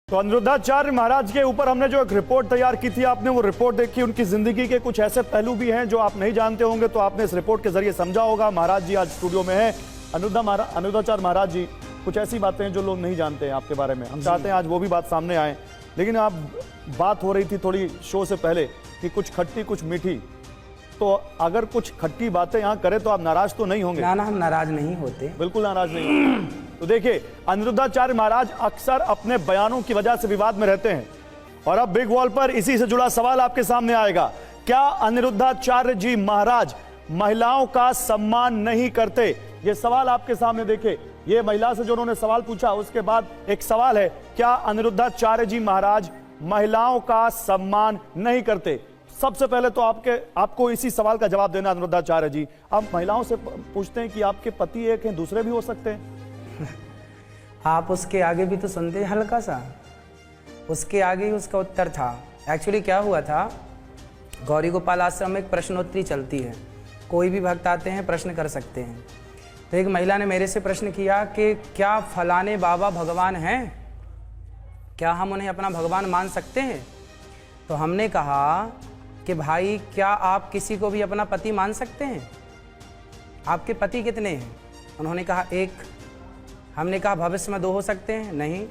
तो अनिरुद्धाचार्य महाराज के ऊपर हमने जो एक रिपोर्ट तैयार की थी, आपने वो रिपोर्ट देखी। उनकी जिंदगी के कुछ ऐसे पहलू भी हैं जो आप नहीं जानते होंगे, तो आपने इस रिपोर्ट के जरिए समझा होगा। महाराज जी आज स्टूडियो में हैं। अनिरुद्धाचार्य महाराज जी, कुछ ऐसी बातें हैं जो लोग नहीं जानते हैं आपके बारे में, हम चाहते हैं आज वो भी बात सामने आए। लेकिन आप बात हो रही थी थोड़ी शो से पहले कि कुछ खट्टी कुछ मीठी, तो अगर कुछ खट्टी बातें यहाँ करें तो आप नाराज तो नहीं होंगे? ना, हम नाराज नहीं होते, बिल्कुल नाराज नहीं होते। तो देखिए, अनिरुद्धाचार्य महाराज अक्सर अपने बयानों की वजह से विवाद में रहते हैं, और अब बिग वॉल पर इसी से जुड़ा सवाल आपके सामने आएगा। क्या अनिरुद्धाचार्य जी महाराज महिलाओं का सम्मान नहीं करते? ये सवाल आपके सामने। देखिए, ये महिला से जो उन्होंने सवाल पूछा, उसके बाद एक सवाल है, क्या अनिरुद्धाचार्य जी महाराज महिलाओं का सम्मान नहीं करते? सबसे पहले तो आपको इसी सवाल का जवाब देना। अनिरुद्धाचार्य जी, आप महिलाओं से पूछते हैं कि आपके पति एक हैं, दूसरे भी हो सकते हैं? आप उसके आगे भी तो सुनते हैं हल्का सा, उसके आगे ही उसका उत्तर था। एक्चुअली क्या हुआ था, गौरी गोपाल आश्रम में एक प्रश्नोत्तरी चलती है, कोई भी भक्त आते हैं प्रश्न कर सकते हैं। तो एक महिला ने मेरे से प्रश्न किया कि क्या फलाने बाबा भगवान हैं, क्या हम उन्हें अपना भगवान मान सकते हैं? तो हमने कहा कि भाई, क्या आप किसी को भी अपना पति मान सकते हैं? आपके पति कितने हैं? उन्होंने कहा एक। हमने कहा भविष्य में 2 हो सकते हैं? नहीं।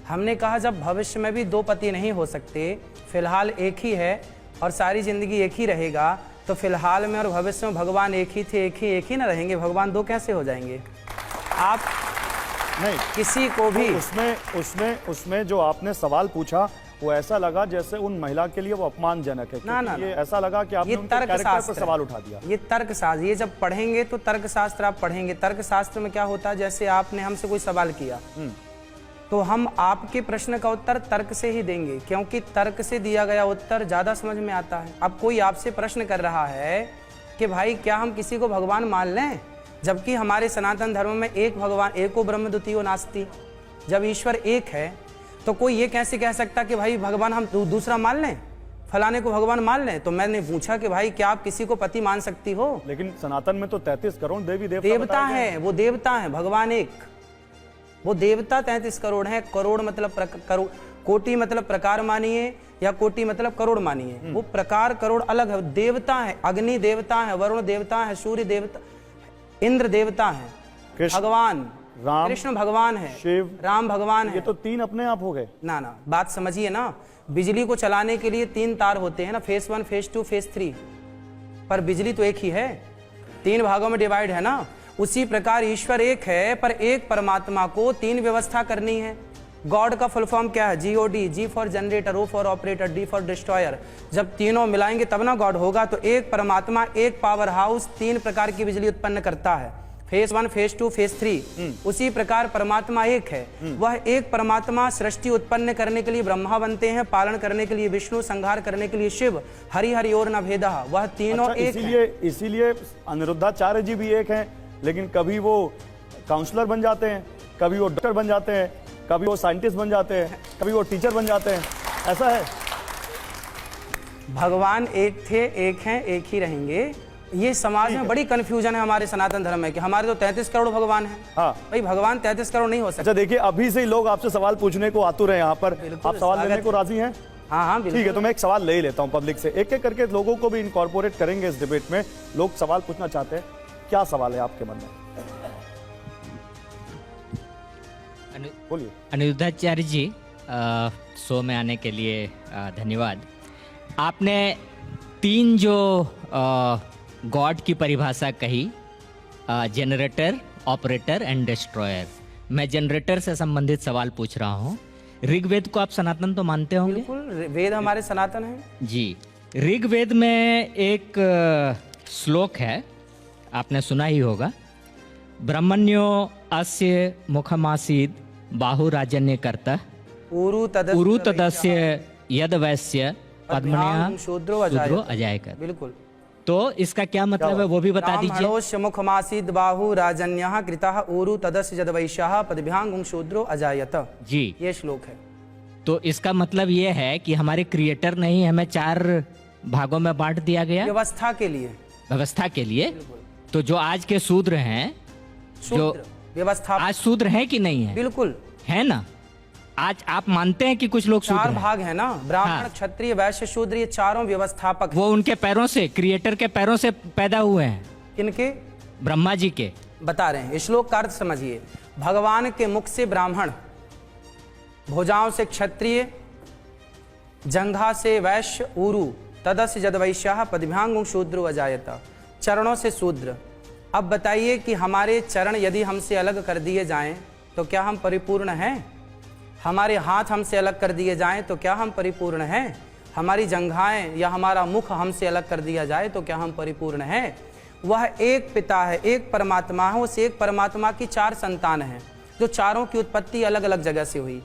हमने कहा जब भविष्य में भी 2 पति नहीं हो सकते, फिलहाल एक ही है और सारी जिंदगी एक ही रहेगा, तो फिलहाल में और भविष्य में भगवान एक ही थे, एक ही ना रहेंगे? भगवान 2 कैसे हो जाएंगे? आप नहीं, किसी को भी उसमें जो आपने सवाल पूछा वो ऐसा लगा जैसे उन महिला के लिए वो अपमानजनक है। ना, ये ऐसा लगा कि आपने उनके कैरेक्टर पर सवाल उठा दिया। ये तर्कशास्त्र, ये जब पढ़ेंगे तो तर्कशास्त्र आप पढ़ेंगे। तर्कशास्त्र में क्या होता है, जैसे आपने हमसे कोई सवाल किया तो हम आपके प्रश्न का उत्तर तर्क से ही देंगे, क्योंकि तर्क से दिया गया उत्तर ज्यादा समझ में आता है। अब कोई आपसे प्रश्न कर रहा है कि भाई क्या हम किसी को भगवान मान लें, जबकि हमारे सनातन धर्म में एक भगवान, एको ब्रह्म द्वितीयो नास्ति। जब ईश्वर एक है तो कोई ये कैसे कह सकता कि भाई भगवान हम दूसरा मान लें, फलाने को भगवान मान लें? तो मैंने पूछा कि भाई क्या आप किसी को पति मान सकती हो? लेकिन सनातन में तो 33 करोड़ देवी देवता है, वो देवता है, भगवान एक, वो देवता 33 करोड़ है। करोड़ मतलब कोटि मतलब प्रकार मानिए, या कोटि मतलब करोड़ मानिए, वो प्रकार करोड़ अलग है। देवता है, अग्नि देवता है, वरुण देवता है, सूर्य देवता, इंद्र देवता है, भगवान राम, कृष्ण भगवान है, शिव, राम भगवान है। ये तो 3 अपने आप हो गए। ना, बात समझिए ना, बिजली को चलाने के लिए 3 तार होते हैं ना, फेज 1, फेज 2, फेज 3, पर बिजली तो एक ही है, 3 भागों में डिवाइड है ना। उसी प्रकार ईश्वर एक है, पर एक परमात्मा को 3 व्यवस्था करनी है। गॉड का फुल फॉर्म क्या है? GOD, G for generator, O for operator, D for destroyer. जब तीनों मिलाएंगे तब ना गॉड होगा। तो एक परमात्मा, एक पावर हाउस 3 प्रकार की बिजली उत्पन्न करता है, फेज 1, फेज 2, फेज 3। उसी प्रकार परमात्मा एक है, वह एक परमात्मा सृष्टि उत्पन्न करने के लिए ब्रह्मा बनते हैं, पालन करने के लिए विष्णु, संहार करने के लिए शिव, हरि हरि और न भेदः, वह तीनों एक हैं। इसीलिए अनिरुद्धाचार्य जी भी एक हैं, लेकिन कभी वो काउंसलर बन जाते हैं, कभी वो डॉक्टर बन जाते हैं, कभी वो साइंटिस्ट बन जाते हैं, कभी वो टीचर बन जाते हैं। ऐसा है, भगवान एक थे, एक हैं, एक ही रहेंगे। ये समाज में बड़ी कंफ्यूजन है हमारे सनातन धर्म में कि हमारे तो 33 करोड़ भगवान हैं। हाँ भाई, भगवान 33 करोड़ नहीं हो सकते। अच्छा देखिए, अभी से ही लोग आपसे सवाल पूछने को आतुर हैं यहाँ पर। आप सवाल लेने को राजी हैं? हाँ, ठीक है, तो मैं एक सवाल ले ही लेता हूँ पब्लिक से, एक एक करके लोगों को भी इनकॉर्पोरेट करेंगे इस डिबेट में। लोग सवाल पूछना चाहते हैं, क्या सवाल है आपके मन में? बोलिए। अनिरुद्धाचार्य जी, शो में आने के लिए धन्यवाद। आपने 3 जो गॉड की परिभाषा कही, जनरेटर, ऑपरेटर एंड डिस्ट्रॉयर। मैं जनरेटर से संबंधित सवाल पूछ रहा हूँ। ऋग्वेद को आप सनातन तो मानते होंगे? बिल्कुल, वेद हमारे सनातन हैं जी। ऋग्वेद में एक श्लोक है, आपने सुना ही होगा, ब्रह्मण्यो अस्य मुखमासीद बाहुराजन्य कर्ता उरु तदस्य यद वैश्य पद्मन्या शूद्रो अजायकर। बिल्कुल। तो इसका क्या मतलब है वो भी बता दीजिए। मुखमासीद बाहु राजन्यः कृतः उरु तदस्य यद वैश्यः पद्भ्यां शूद्रो अजायत। जी, ये श्लोक है। तो इसका मतलब ये है कि हमारे क्रिएटर ने ही हमें 4 भागों में बांट दिया गया व्यवस्था के लिए। व्यवस्था के लिए। तो जो आज के शूद्र हैं, जो व्यवस्था आज शूद्र हैं कि नहीं है? बिल्कुल है ना। आज आप मानते हैं कि कुछ लोग शूद्र चार हैं? भाग है ना, ब्राह्मण, हाँ। क्षत्रिय, वैश्य, शूद्र, ये चारों व्यवस्थापक हैं। वो उनके पैरों से, क्रिएटर के पैरों से पैदा हुए हैं, किनके? ब्रह्मा जी के। बता रहे हैं, श्लोक का अर्थ समझिए। भगवान के मुख से ब्राह्मण, भुजाओं से क्षत्रिय, जंघा से वैश्य, उरु तदस्य जदवैश्याः पदभ्यांगुं शूद्रो अजायत, चरणों से शूद्र। अब बताइए कि हमारे चरण यदि हमसे अलग कर दिए जाएं तो क्या हम परिपूर्ण हैं? हमारे हाथ हमसे अलग कर दिए जाएं तो क्या हम परिपूर्ण हैं? हमारी जंघाएं या हमारा मुख हमसे अलग कर दिया जाए तो क्या हम परिपूर्ण हैं? वह एक पिता है, एक परमात्मा है, उस एक परमात्मा की चार संतान हैं, जो चारों की उत्पत्ति अलग अलग जगह से हुई।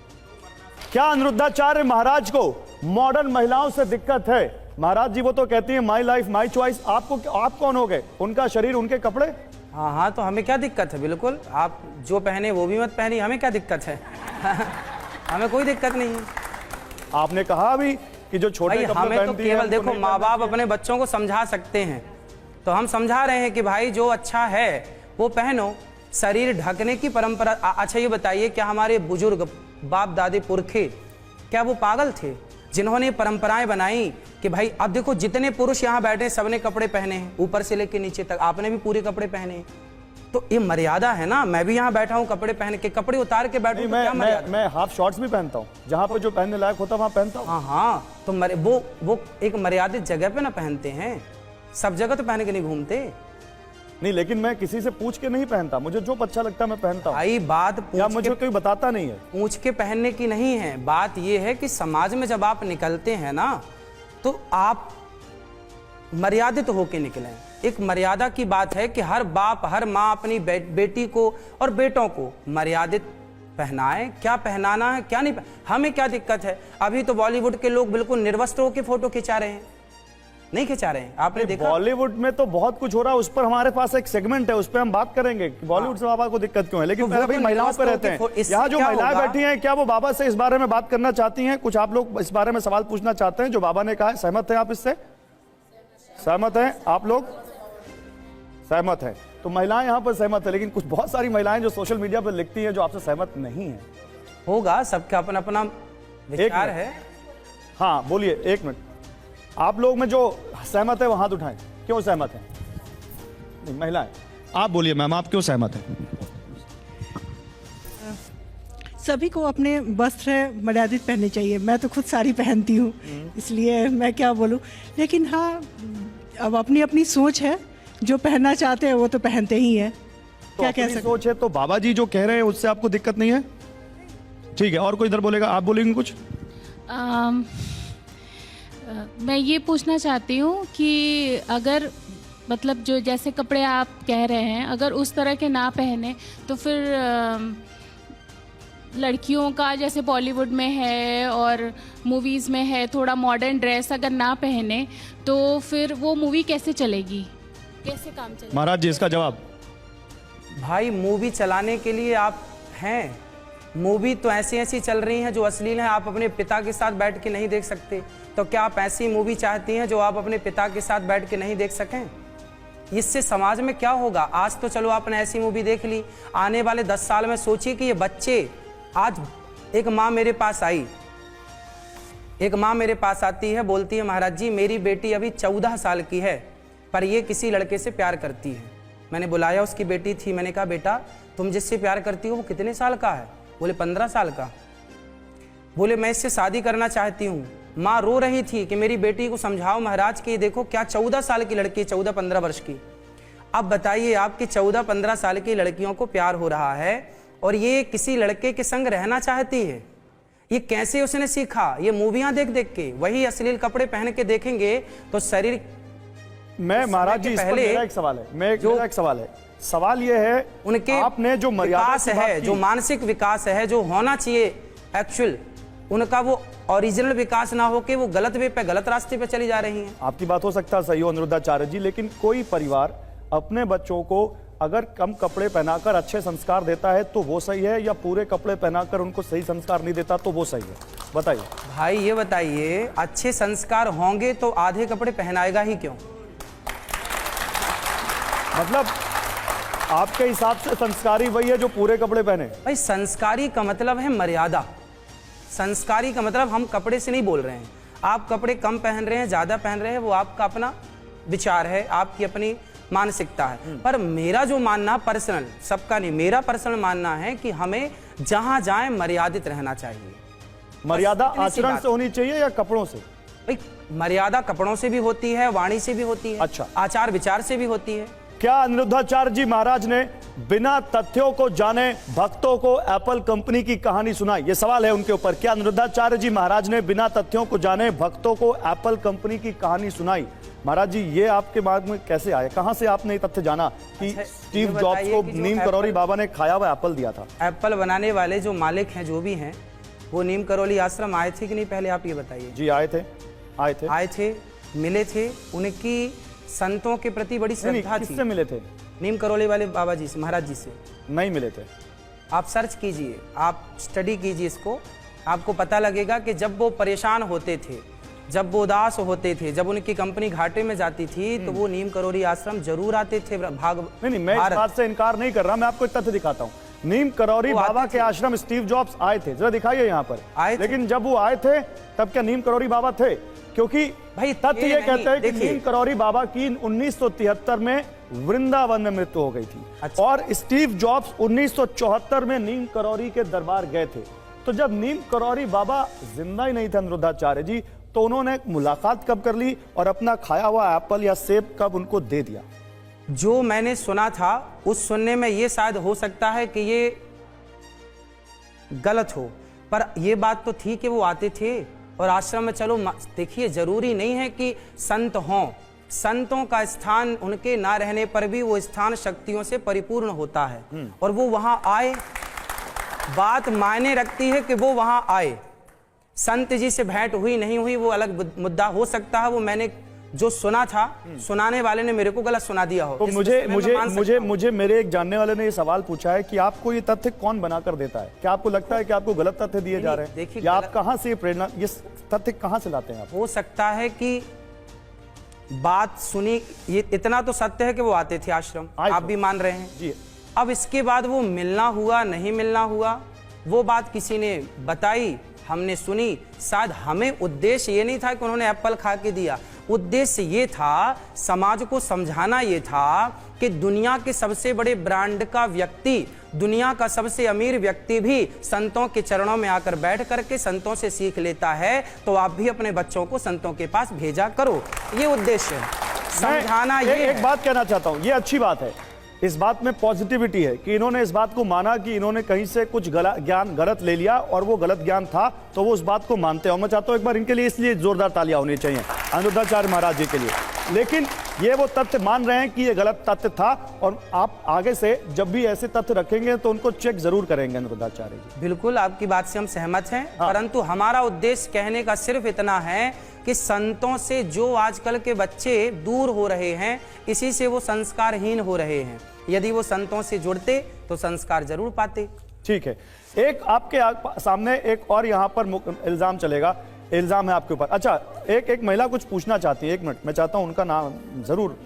क्या अनिरुद्धाचार्य महाराज को मॉडर्न महिलाओं से दिक्कत है? महाराज जी वो तो कहती हैं माई लाइफ माई चॉइस। आपको, आप कौन हो गए? उनका शरीर, उनके कपड़े। हाँ हाँ, तो हमें क्या दिक्कत है? बिल्कुल, आप जो पहने वो भी मत पहनिए, हमें क्या दिक्कत है? हमें कोई दिक्कत नहीं है। आपने कहा अभी कि जो छोटे भाई कपड़े हमें तो पहनती हैं, केवल उनको देखो, नहीं माँ पहनना बाप चाहिए। अपने बच्चों को समझा सकते हैं, तो हम समझा रहे हैं कि भाई जो अच्छा है वो पहनो, शरीर ढकने की परंपरा। अच्छा ये बताइए, क्या हमारे बुजुर्ग, बाप दादे, पुरखे, क्या वो पागल थे जिन्होंने परंपराएं बनाई कि भाई अब देखो जितने पुरुष यहाँ बैठे सबने कपड़े पहने हैं, ऊपर से लेकर नीचे तक, आपने भी पूरे कपड़े पहने हैं, तो ये मर्यादा है ना। मैं भी यहाँ बैठा हूँ कपड़े पहन के, कपड़े उतार के बैठूं तो क्या मर्यादा? मैं हाफ शॉर्ट्स भी पहनता हूँ, जहाँ पे जो पहनने लायक होता है वहाँ पहनता हूँ। हाँ हाँ, तो वो एक मर्यादित जगह पे ना पहनते हैं, सब जगह तो पहन के नहीं घूमते। नहीं, लेकिन मैं किसी से पूछ के नहीं पहनता, मुझे जो अच्छा लगता है मैं पहनता हूँ। भाई बात या पूछ मुझे के, कोई बताता नहीं है। पूछ के पहनने की नहीं है, बात ये है कि समाज में जब आप निकलते हैं ना तो आप मर्यादित होके निकलें। एक मर्यादा की बात है कि हर बाप, हर माँ अपनी बेटी को और बेटों को मर्यादित पहनाए। क्या पहनाना है क्या नहीं, हमें क्या दिक्कत है? अभी तो बॉलीवुड के लोग बिल्कुल निर्वस्त्र होकर फोटो खिंचा रहे हैं, नहीं खिंचा रहे हैं? आपने देखा? बॉलीवुड में तो बहुत कुछ हो रहा है, उस पर हमारे पास एक सेगमेंट है, उस पर हम बात करेंगे कि बॉलीवुड से बाबा को दिक्कत क्यों है। लेकिन तो पहले वो भाई तो महिलाओं पे रहते निर्वस्त्र हैं। इससे यहाँ जो क्या महिलाएं होगा? बैठी हैं, क्या वो बाबा से इस बारे में बात करना चाहती हैं? कुछ आप लोग इस बारे में सवाल पूछना चाहते हैं जो बाबा ने कहा है? सहमत हैं आप इससे? सहमत हैं आप लोग? सहमत हैं। तो महिलाएं यहाँ पर सहमत है, लेकिन कुछ बहुत सारी महिलाएं जो सोशल मीडिया पर लिखती हैं जो आपसे सहमत नहीं है। होगा, सबका अपना अपना विचार मिनट। है। हाँ बोलिए, एक मिनट। आप लोग में जो सहमत है वो हाथ उठाएं। क्यों सहमत है? नहीं, महिलाएं आप बोलिए मैम, आप क्यों सहमत हैं? सभी को अपने वस्त्र मर्यादित पहनने चाहिए। मैं तो खुद साड़ी पहनती हूँ, इसलिए मैं क्या बोलूँ। लेकिन हाँ, अब अपनी अपनी सोच है, जो पहनना चाहते हैं वो तो पहनते ही हैं। तो क्या कह अपनी सकते? सोच है, तो बाबा जी जो कह रहे हैं उससे आपको दिक्कत नहीं है? ठीक है, और कोई इधर बोलेगा? आप बोलेंगे कुछ? मैं ये पूछना चाहती हूँ कि अगर मतलब जो जैसे कपड़े आप कह रहे हैं, अगर उस तरह के ना पहने तो फिर लड़कियों का जैसे बॉलीवुड में है और मूवीज़ में है, थोड़ा मॉडर्न ड्रेस अगर ना पहने तो फिर वो मूवी कैसे चलेगी, कैसे काम चलेगा? महाराज जी इसका जवाब। भाई मूवी चलाने के लिए आप हैं, मूवी तो ऐसी ऐसी चल रही हैं जो अश्लील हैं, आप अपने पिता के साथ बैठ के नहीं देख सकते। तो क्या आप ऐसी मूवी चाहती हैं जो आप अपने पिता के साथ बैठ के नहीं देख सकें? इससे समाज में क्या होगा? आज तो चलो आपने ऐसी मूवी देख ली, आने वाले 10 साल में सोचिए कि ये बच्चे, आज एक माँ मेरे पास आई, एक माँ मेरे पास आती है, बोलती है महाराज जी मेरी बेटी अभी 14 साल की है पर ये किसी लड़के से प्यार करती है। मैंने बुलाया, उसकी बेटी थी, मैंने कहा बेटा तुम जिससे प्यार करती हो वो कितने साल का है? बोले 15 साल का। बोले मैं इससे शादी करना चाहती हूँ। माँ रो रही थी कि मेरी बेटी को समझाओ महाराज कि देखो क्या 14 साल की लड़की, 14-15 वर्ष की। अब बताइए आपकी 14-15 साल की लड़कियों को प्यार हो रहा है और ये किसी लड़के के संग रहना चाहती है। ये कैसे उसने सीखा? ये मूवियां देख देख के, वही अश्लील कपड़े पहन के देखेंगे तो शरीर। मैं महाराज जी इस पर मेरा एक सवाल है, मेरा एक सवाल है। सवाल ये है उनके आपने जो मर्यादा विकास की बात है, की, जो मानसिक विकास है, जो होना चाहिए एक्चुअल, उनका वो ओरिजिनल विकास ना हो के वो गलत वे पे, गलत रास्ते पे चली जा रही हैं। आपकी बात हो सकता है सही हो अनिरुद्धाचार्य जी, लेकिन कोई परिवार अपने बच्चों को अगर कम कपड़े पहनाकर अच्छे संस्कार देता है तो वो सही है, या पूरे कपड़े पहनाकर उनको सही संस्कार नहीं देता तो वो सही है? बताइए भाई ये बताइए, अच्छे संस्कार होंगे तो आधे कपड़े पहनाएगा ही क्यों? मतलब आपके हिसाब से संस्कारी वही है जो पूरे कपड़े पहने? भाई संस्कारी का मतलब है मर्यादा। संस्कारी का मतलब हम कपड़े से नहीं बोल रहे हैं। आप कपड़े कम पहन रहे हैं, ज़्यादा पहन रहे हैं, वो आपका अपना विचार है, आपकी अपनी मानसिकता है। पर मेरा जो मानना पर्सनल, सबका नहीं, मेरा पर्सनल मानना है कि हमें जहां जाएं मर्यादित रहना चाहिए। मर्यादा इतनी सी आचरण बात। से होनी चाहिए या कपड़ों से? भाई मर्यादा कपड़ों से भी होती है, वाणी से भी होती है, अच्छा। आचार विचार से भी होती है। क्या अनिरुद्धाचार्य जी महाराज ने बिना तथ्यों को जाने भक्तों को एप्पल कंपनी की कहानी सुनाई? ये सवाल है उनके ऊपर। क्या अनिरुद्धाचार्य जी महाराज ने बिना तथ्यों को जाने भक्तों को एप्पल कंपनी की कहानी सुनाई? महाराज जी, ये आपके दिमाग में कैसे आया? कहां से आपने ये तथ्य जाना कि अच्छा, स्टीव ये जॉब्स बताइए को कि जो नीम करौरी एप्पल- बाबा ने खाया हुआ एप्पल दिया था? एप्पल बनाने वाले जो मालिक हैं, जो भी हैं, वो नीम करौली आश्रम आए थे कि नहीं, पहले आप ये बताइए। जी आए थे, आए थे। आए थे, मिले थे, उनकी संतों के प्रति बड़ी नहीं, श्रद्धा थी। किससे मिले थे? नीम करौली वाले बाबा जी से, महाराज जी से। नहीं मिले थे। आप सर्च कीजिए, आप स्टडी कीजिए इसको, आपको पता लगेगा कि जब वो परेशान होते थे, जब वो उदास होते थे, जब उनकी कंपनी घाटे में जाती थी, तो वो नीम करौरी आश्रम जरूर आते थे। नहीं, मैं इस बात से इनकार नहीं कर रहा, मैं आपको एक तथ्य दिखाता हूँ। नीम करौरी वो आते बाबा थे। के आश्रम स्टीव जॉब्स आए थे, जरा दिखाइए यहाँ पर। आए थे। लेकिन जब वो आए थे तब क्या नीम करौरी बाबा थे? क्योंकि भाई, तथ्य ये नहीं, कहते हैं कि देखिए। नीम करौरी बाबा की 1973 में वृंदावन में मृत्यु हो गई थी। अच्छा। और स्टीव जॉब्स 1974 में नीम करौरी के दरबार गए थे। तो जब नीम करौरी बाबा जिंदा ही नहीं थे अनिरुद्धाचार्य जी, तो उन्होंने मुलाकात कब कर ली और अपना खाया हुआ एप्पल या सेब कब उनको दे दिया? जो मैंने सुना था, उस सुनने में ये शायद हो सकता है कि ये गलत हो, पर ये बात तो थी कि वो आते थे और आश्रम में। चलो देखिए, जरूरी नहीं है कि संत हों, संतों का स्थान उनके ना रहने पर भी वो स्थान शक्तियों से परिपूर्ण होता है। और वो वहां आए, बात मायने रखती है कि वो वहां आए। संत जी से भेंट हुई नहीं हुई वो अलग मुद्दा हो सकता है। वो मैंने जो सुना था, सुनाने वाले ने मेरे को गलत सुना दिया हो। तो इस मुझे विषय में मैं मुझे मान सकता मुझे हूं। मुझे मेरे एक जानने वाले ने ये सवाल पूछा है कि आपको ये तथ्य कौन बनाकर देता है? क्या आपको लगता है कि आपको गलत तथ्य दिए जा रहे हैं? देखिए, या आप गलत- कहां से ये प्रेरणा, ये तथ्य कहां से लाते हैं आप? हो सकता है कि बात सुनी, ये इतना तो सत्य है कि वो आते थे आश्रम, आए आप थे। भी मान रहे हैं। जी। अब इसके बाद वो मिलना हुआ नहीं मिलना हुआ, वो बात किसी ने बताई, हमने सुनी। शायद हमें उद्देश्य ये नहीं था कि उन्होंने एप्पल खा के दिया, उद्देश्य ये था, समाज को समझाना ये था कि दुनिया के सबसे बड़े ब्रांड का व्यक्ति, दुनिया का सबसे अमीर व्यक्ति भी संतों के चरणों में आकर बैठ करके संतों से सीख लेता है। तो आप भी अपने बच्चों को संतों के पास भेजा करो, ये उद्देश्य है, समझाना मैं ये एक है। बात कहना चाहता हूं, ये अच्छी बात है, इस बात में पॉजिटिविटी है कि इन्होंने इस बात को माना कि इन्होंने कहीं से कुछ ज्ञान गलत ले लिया और वो गलत ज्ञान था, तो वो उस बात को मानते हैं। और मैं चाहता हूं एक बार इनके लिए इसलिए जोरदार तालियां होनी चाहिए अनिरुद्धाचार्य महाराज जी के लिए। लेकिन ये वो तथ्य मान रहे हैं कि ये गलत तथ्य था, और आप आगे से जब भी ऐसे तथ्य रखेंगे तो उनको चेक जरूर करेंगे अनिरुद्धाचार्य जी। बिल्कुल, आपकी बात से हम सहमत हैं। परंतु हमारा उद्देश्य कहने का सिर्फ इतना है कि संतों से जो आजकल के बच्चे दूर हो रहे हैं, इसी से वो संस्कारहीन हो रहे हैं। यदि वो संतों से जुड़ते तो संस्कार जरूर पाते। ठीक है, एक आपके सामने एक और यहाँ पर इल्जाम चलेगा, इल्जाम है आपके ऊपर। अच्छा, एक महिला कुछ पूछना चाहती है, एक मिनट, मैं चाहता हूं उनका नाम जरूर।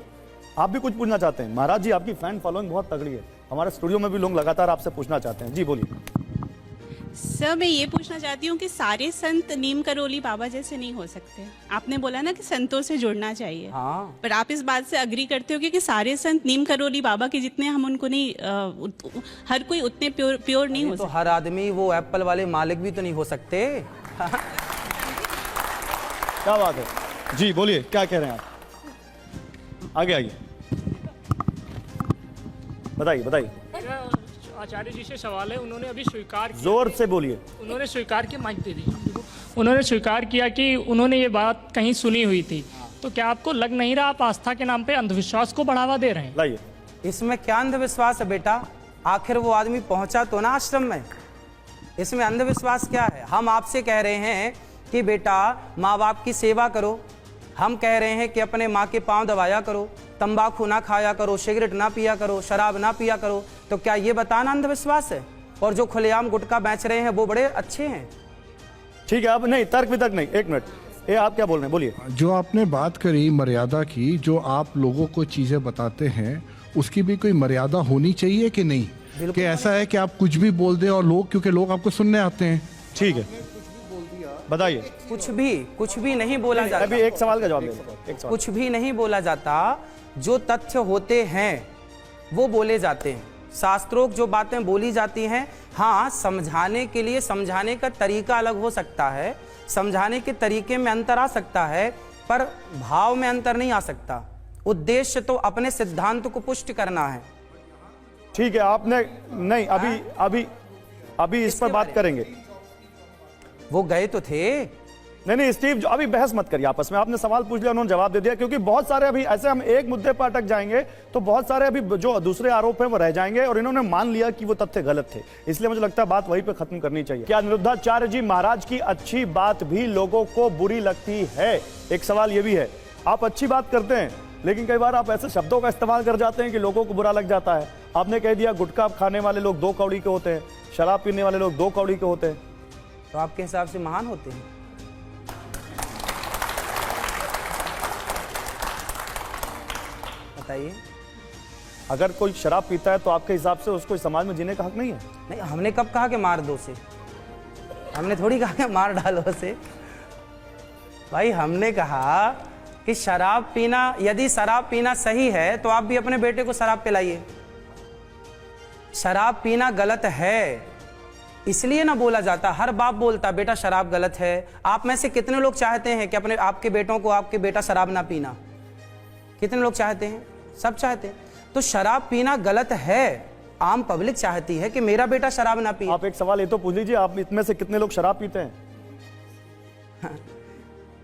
आप भी कुछ पूछना चाहते हैं? महाराज जी, आपकी फैन फॉलोइंग बहुत तगड़ी है, हमारे स्टूडियो में भी लोग लगातार आपसे पूछना चाहते हैं। जी बोलिए। सर, मैं ये पूछना चाहती हूँ कि सारे संत नीम करौली बाबा जैसे नहीं हो सकते। आपने बोला ना कि संतों से जुड़ना चाहिए, हाँ। पर आप इस बात से अग्री करते हो कि सारे संत नीम करौली बाबा के जितने हम उनको नहीं, हर कोई उतने प्योर नहीं हो तो सकता। हर आदमी वो एप्पल वाले मालिक भी तो नहीं हो सकते। क्या बात है जी, बोलिए, क्या कह रहे हैं आप? आगे आइए, बताइए बताइए। आचार्य जी से सवाल है, उन्होंने अभी स्वीकार किया, जोर से बोलिए। उन्होंने स्वीकार किया, माइक दे दीजिए। उन्होंने स्वीकार किया कि उन्होंने ये बात कहीं सुनी हुई थी, तो क्या आपको लग नहीं रहा आप आस्था के नाम पे अंधविश्वास को बढ़ावा दे रहे हैं? लाइए। इसमें क्या अंधविश्वास है बेटा? आखिर वो आदमी पहुंचा तो ना आश्रम में, इसमें अंधविश्वास क्या है? हम आपसे कह रहे हैं कि बेटा माँ बाप की सेवा करो, हम कह रहे हैं कि अपने माँ के पांव दबाया करो, तंबाकू ना खाया करो, सिगरेट ना पिया करो, शराब ना पिया करो। तो क्या ये बताना अंधविश्वास है? और जो खुलेआम गुटखा बेच रहे हैं वो बड़े अच्छे हैं। ठीक है, अब नहीं तर्क वितर्क नहीं, एक मिनट, ये आप क्या बोल रहे हैं, बोलिए। जो आपने बात करी मर्यादा की, जो आप लोगों को चीज़ें बताते हैं उसकी भी कोई मर्यादा होनी चाहिए कि नहीं? कि ऐसा है कि आप कुछ भी बोल दें और लोग, क्योंकि लोग आपको सुनने आते हैं। ठीक है, बताइए। कुछ भी नहीं बोला जाता। अभी एक सवाल का जवाब दे दो, एक सवाल। कुछ भी नहीं बोला जाता, जो तथ्य होते हैं वो बोले जाते हैं। शास्त्रोक्त जो बातें बोली जाती हैं, हाँ, समझाने के लिए समझाने का तरीका अलग हो सकता है, समझाने के तरीके में अंतर आ सकता है, पर भाव में अंतर नहीं आ सकता। उद्देश्य तो अपने सिद्धांत को पुष्ट करना है। ठीक है, आपने नहीं, अभी इस पर बात करेंगे। वो गए तो थे। नहीं स्टीव, अभी बहस मत करिए आपस में। आपने सवाल पूछ लिया, उन्होंने जवाब दे दिया। क्योंकि बहुत सारे अभी ऐसे, हम एक मुद्दे पर अटक जाएंगे तो बहुत सारे अभी जो दूसरे आरोप हैं वो रह जाएंगे, और इन्होंने मान लिया कि वो तथ्य गलत थे। इसलिए मुझे लगता है बात वहीं पे खत्म करनी चाहिए। क्या अनिरुद्धाचार्य जी महाराज की अच्छी बात भी लोगों को बुरी लगती है? एक सवाल ये भी है। आप अच्छी बात करते हैं, लेकिन कई बार आप ऐसे शब्दों का इस्तेमाल कर जाते हैं कि लोगों को बुरा लग जाता है। आपने कह दिया गुटखा खाने वाले लोग 2 कौड़ी के होते हैं, शराब पीने वाले लोग 2 कौड़ी के होते हैं। तो आपके हिसाब से महान होते हैं? बताइए। अगर कोई शराब पीता है तो आपके हिसाब से उसको इस समाज में जीने का हक नहीं है? नहीं, हमने कब कहा कि मार दो से? हमने थोड़ी कहा कि मार डालो से। भाई, हमने कहा कि शराब पीना, यदि शराब पीना सही है तो आप भी अपने बेटे को शराब पिलाइए। शराब पीना गलत है इसलिए ना बोला जाता। हर बाप बोलता बेटा शराब गलत है। आप में से कितने लोग चाहते हैं कि अपने आपके बेटों को आपके बेटा शराब ना पीना? कितने लोग चाहते हैं? सब चाहते हैं। तो शराब पीना गलत है, आम पब्लिक चाहती है कि मेरा बेटा शराब ना पिए। आप एक सवाल ये तो पूछ लीजिए, आप इतने से कितने लोग शराब पीते हैं?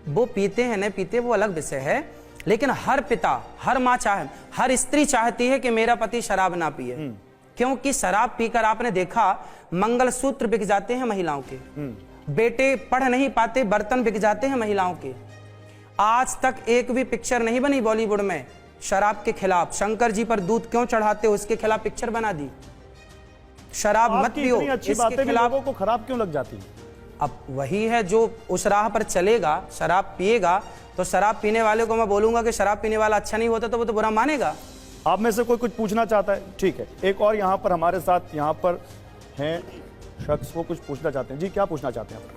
वो पीते हैं नहीं पीते वो अलग विषय है, लेकिन हर पिता, हर माँ हर स्त्री चाहती है कि मेरा पति शराब ना पिए। क्योंकि शराब पीकर आपने देखा मंगलसूत्र बिक जाते हैं महिलाओं के, बेटे पढ़ नहीं पाते, बर्तन बिक जाते हैं महिलाओं के। आज तक एक भी पिक्चर नहीं बनी बॉलीवुड में शराब के खिलाफ। शंकर जी पर दूध क्यों चढ़ाते हो, इसके खिलाफ पिक्चर बना दी। शराब मत पियो, अच्छी बातें भी लोगों को खराब क्यों लग जाती है? अब वही है, जो उस राह पर चलेगा, शराब पिएगा, तो शराब पीने वाले को मैं बोलूंगा कि शराब पीने वाला अच्छा नहीं होता तो वो तो बुरा मानेगा। आप में से कोई कुछ पूछना चाहता है? ठीक है, एक और यहाँ पर हमारे साथ यहाँ पर हैं शख्स, वो कुछ पूछना चाहते हैं। जी, क्या पूछना चाहते हैं आप?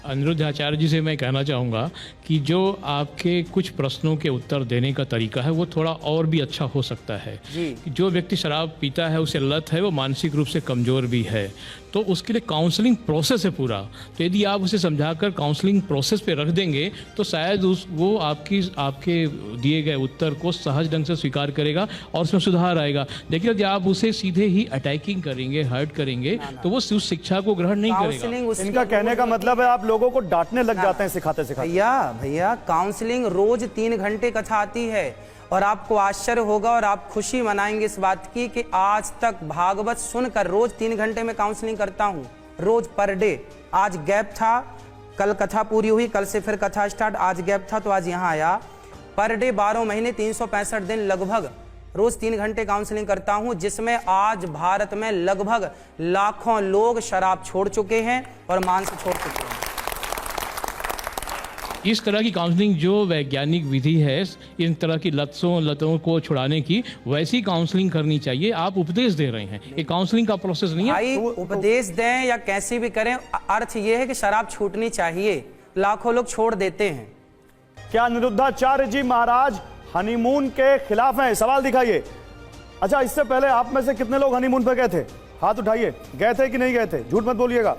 अनिरुद्धाचार्य जी से मैं कहना चाहूँगा कि जो आपके कुछ प्रश्नों के उत्तर देने का तरीका है वो थोड़ा और भी अच्छा हो सकता है। जो व्यक्ति शराब पीता है, उसे लत है, वो मानसिक रूप से कमज़ोर भी है, तो उसके लिए काउंसलिंग प्रोसेस है पूरा। तो यदि आप उसे समझाकर काउंसलिंग प्रोसेस पे रख देंगे तो शायद वो आपके दिए गए उत्तर को सहज ढंग से स्वीकार करेगा और उसमें सुधार आएगा। लेकिन यदि आप उसे सीधे ही अटैकिंग करेंगे, हर्ट करेंगे, तो वो उस शिक्षा को ग्रहण नहीं करेगा। इनका कहने का मतलब है आप लोगों को डांटने लग जाते हैं सिखाते सिखाते। भैया काउंसलिंग रोज 3 घंटे कथा आती है, और आपको आश्चर्य होगा और आप खुशी मनाएंगे इस बात की कि आज तक भागवत सुनकर रोज 3 घंटे में काउंसलिंग करता हूं, रोज पर डे। आज गैप था, कल कथा पूरी हुई, कल से फिर कथा स्टार्ट, आज गैप था तो आज यहां आया। पर डे 12 महीने 365 दिन लगभग रोज 3 घंटे काउंसलिंग करता हूं, जिसमें आज भारत में लगभग लाखों लोग शराब छोड़ चुके हैं और मांस छोड़ चुके हैं। इस तरह की काउंसलिंग जो वैज्ञानिक विधि है इन तरह की लतों को छुड़ाने की, वैसी काउंसलिंग करनी चाहिए। आप उपदेश दे रहे हैं, ये काउंसलिंग का प्रोसेस नहीं है। भाई उपदेश दें या कैसे भी करें, अर्थ ये है कि शराब छूटनी चाहिए। लाखों लोग छोड़ देते हैं। क्या अनिरुद्धाचार्य जी महाराज हनीमून के खिलाफ हैं? सवाल दिखाइए। अच्छा, इससे पहले आप में से कितने लोग हनीमून पे गए थे? हाथ उठाइए। गए थे कि नहीं गए थे? झूठ मत बोलिएगा।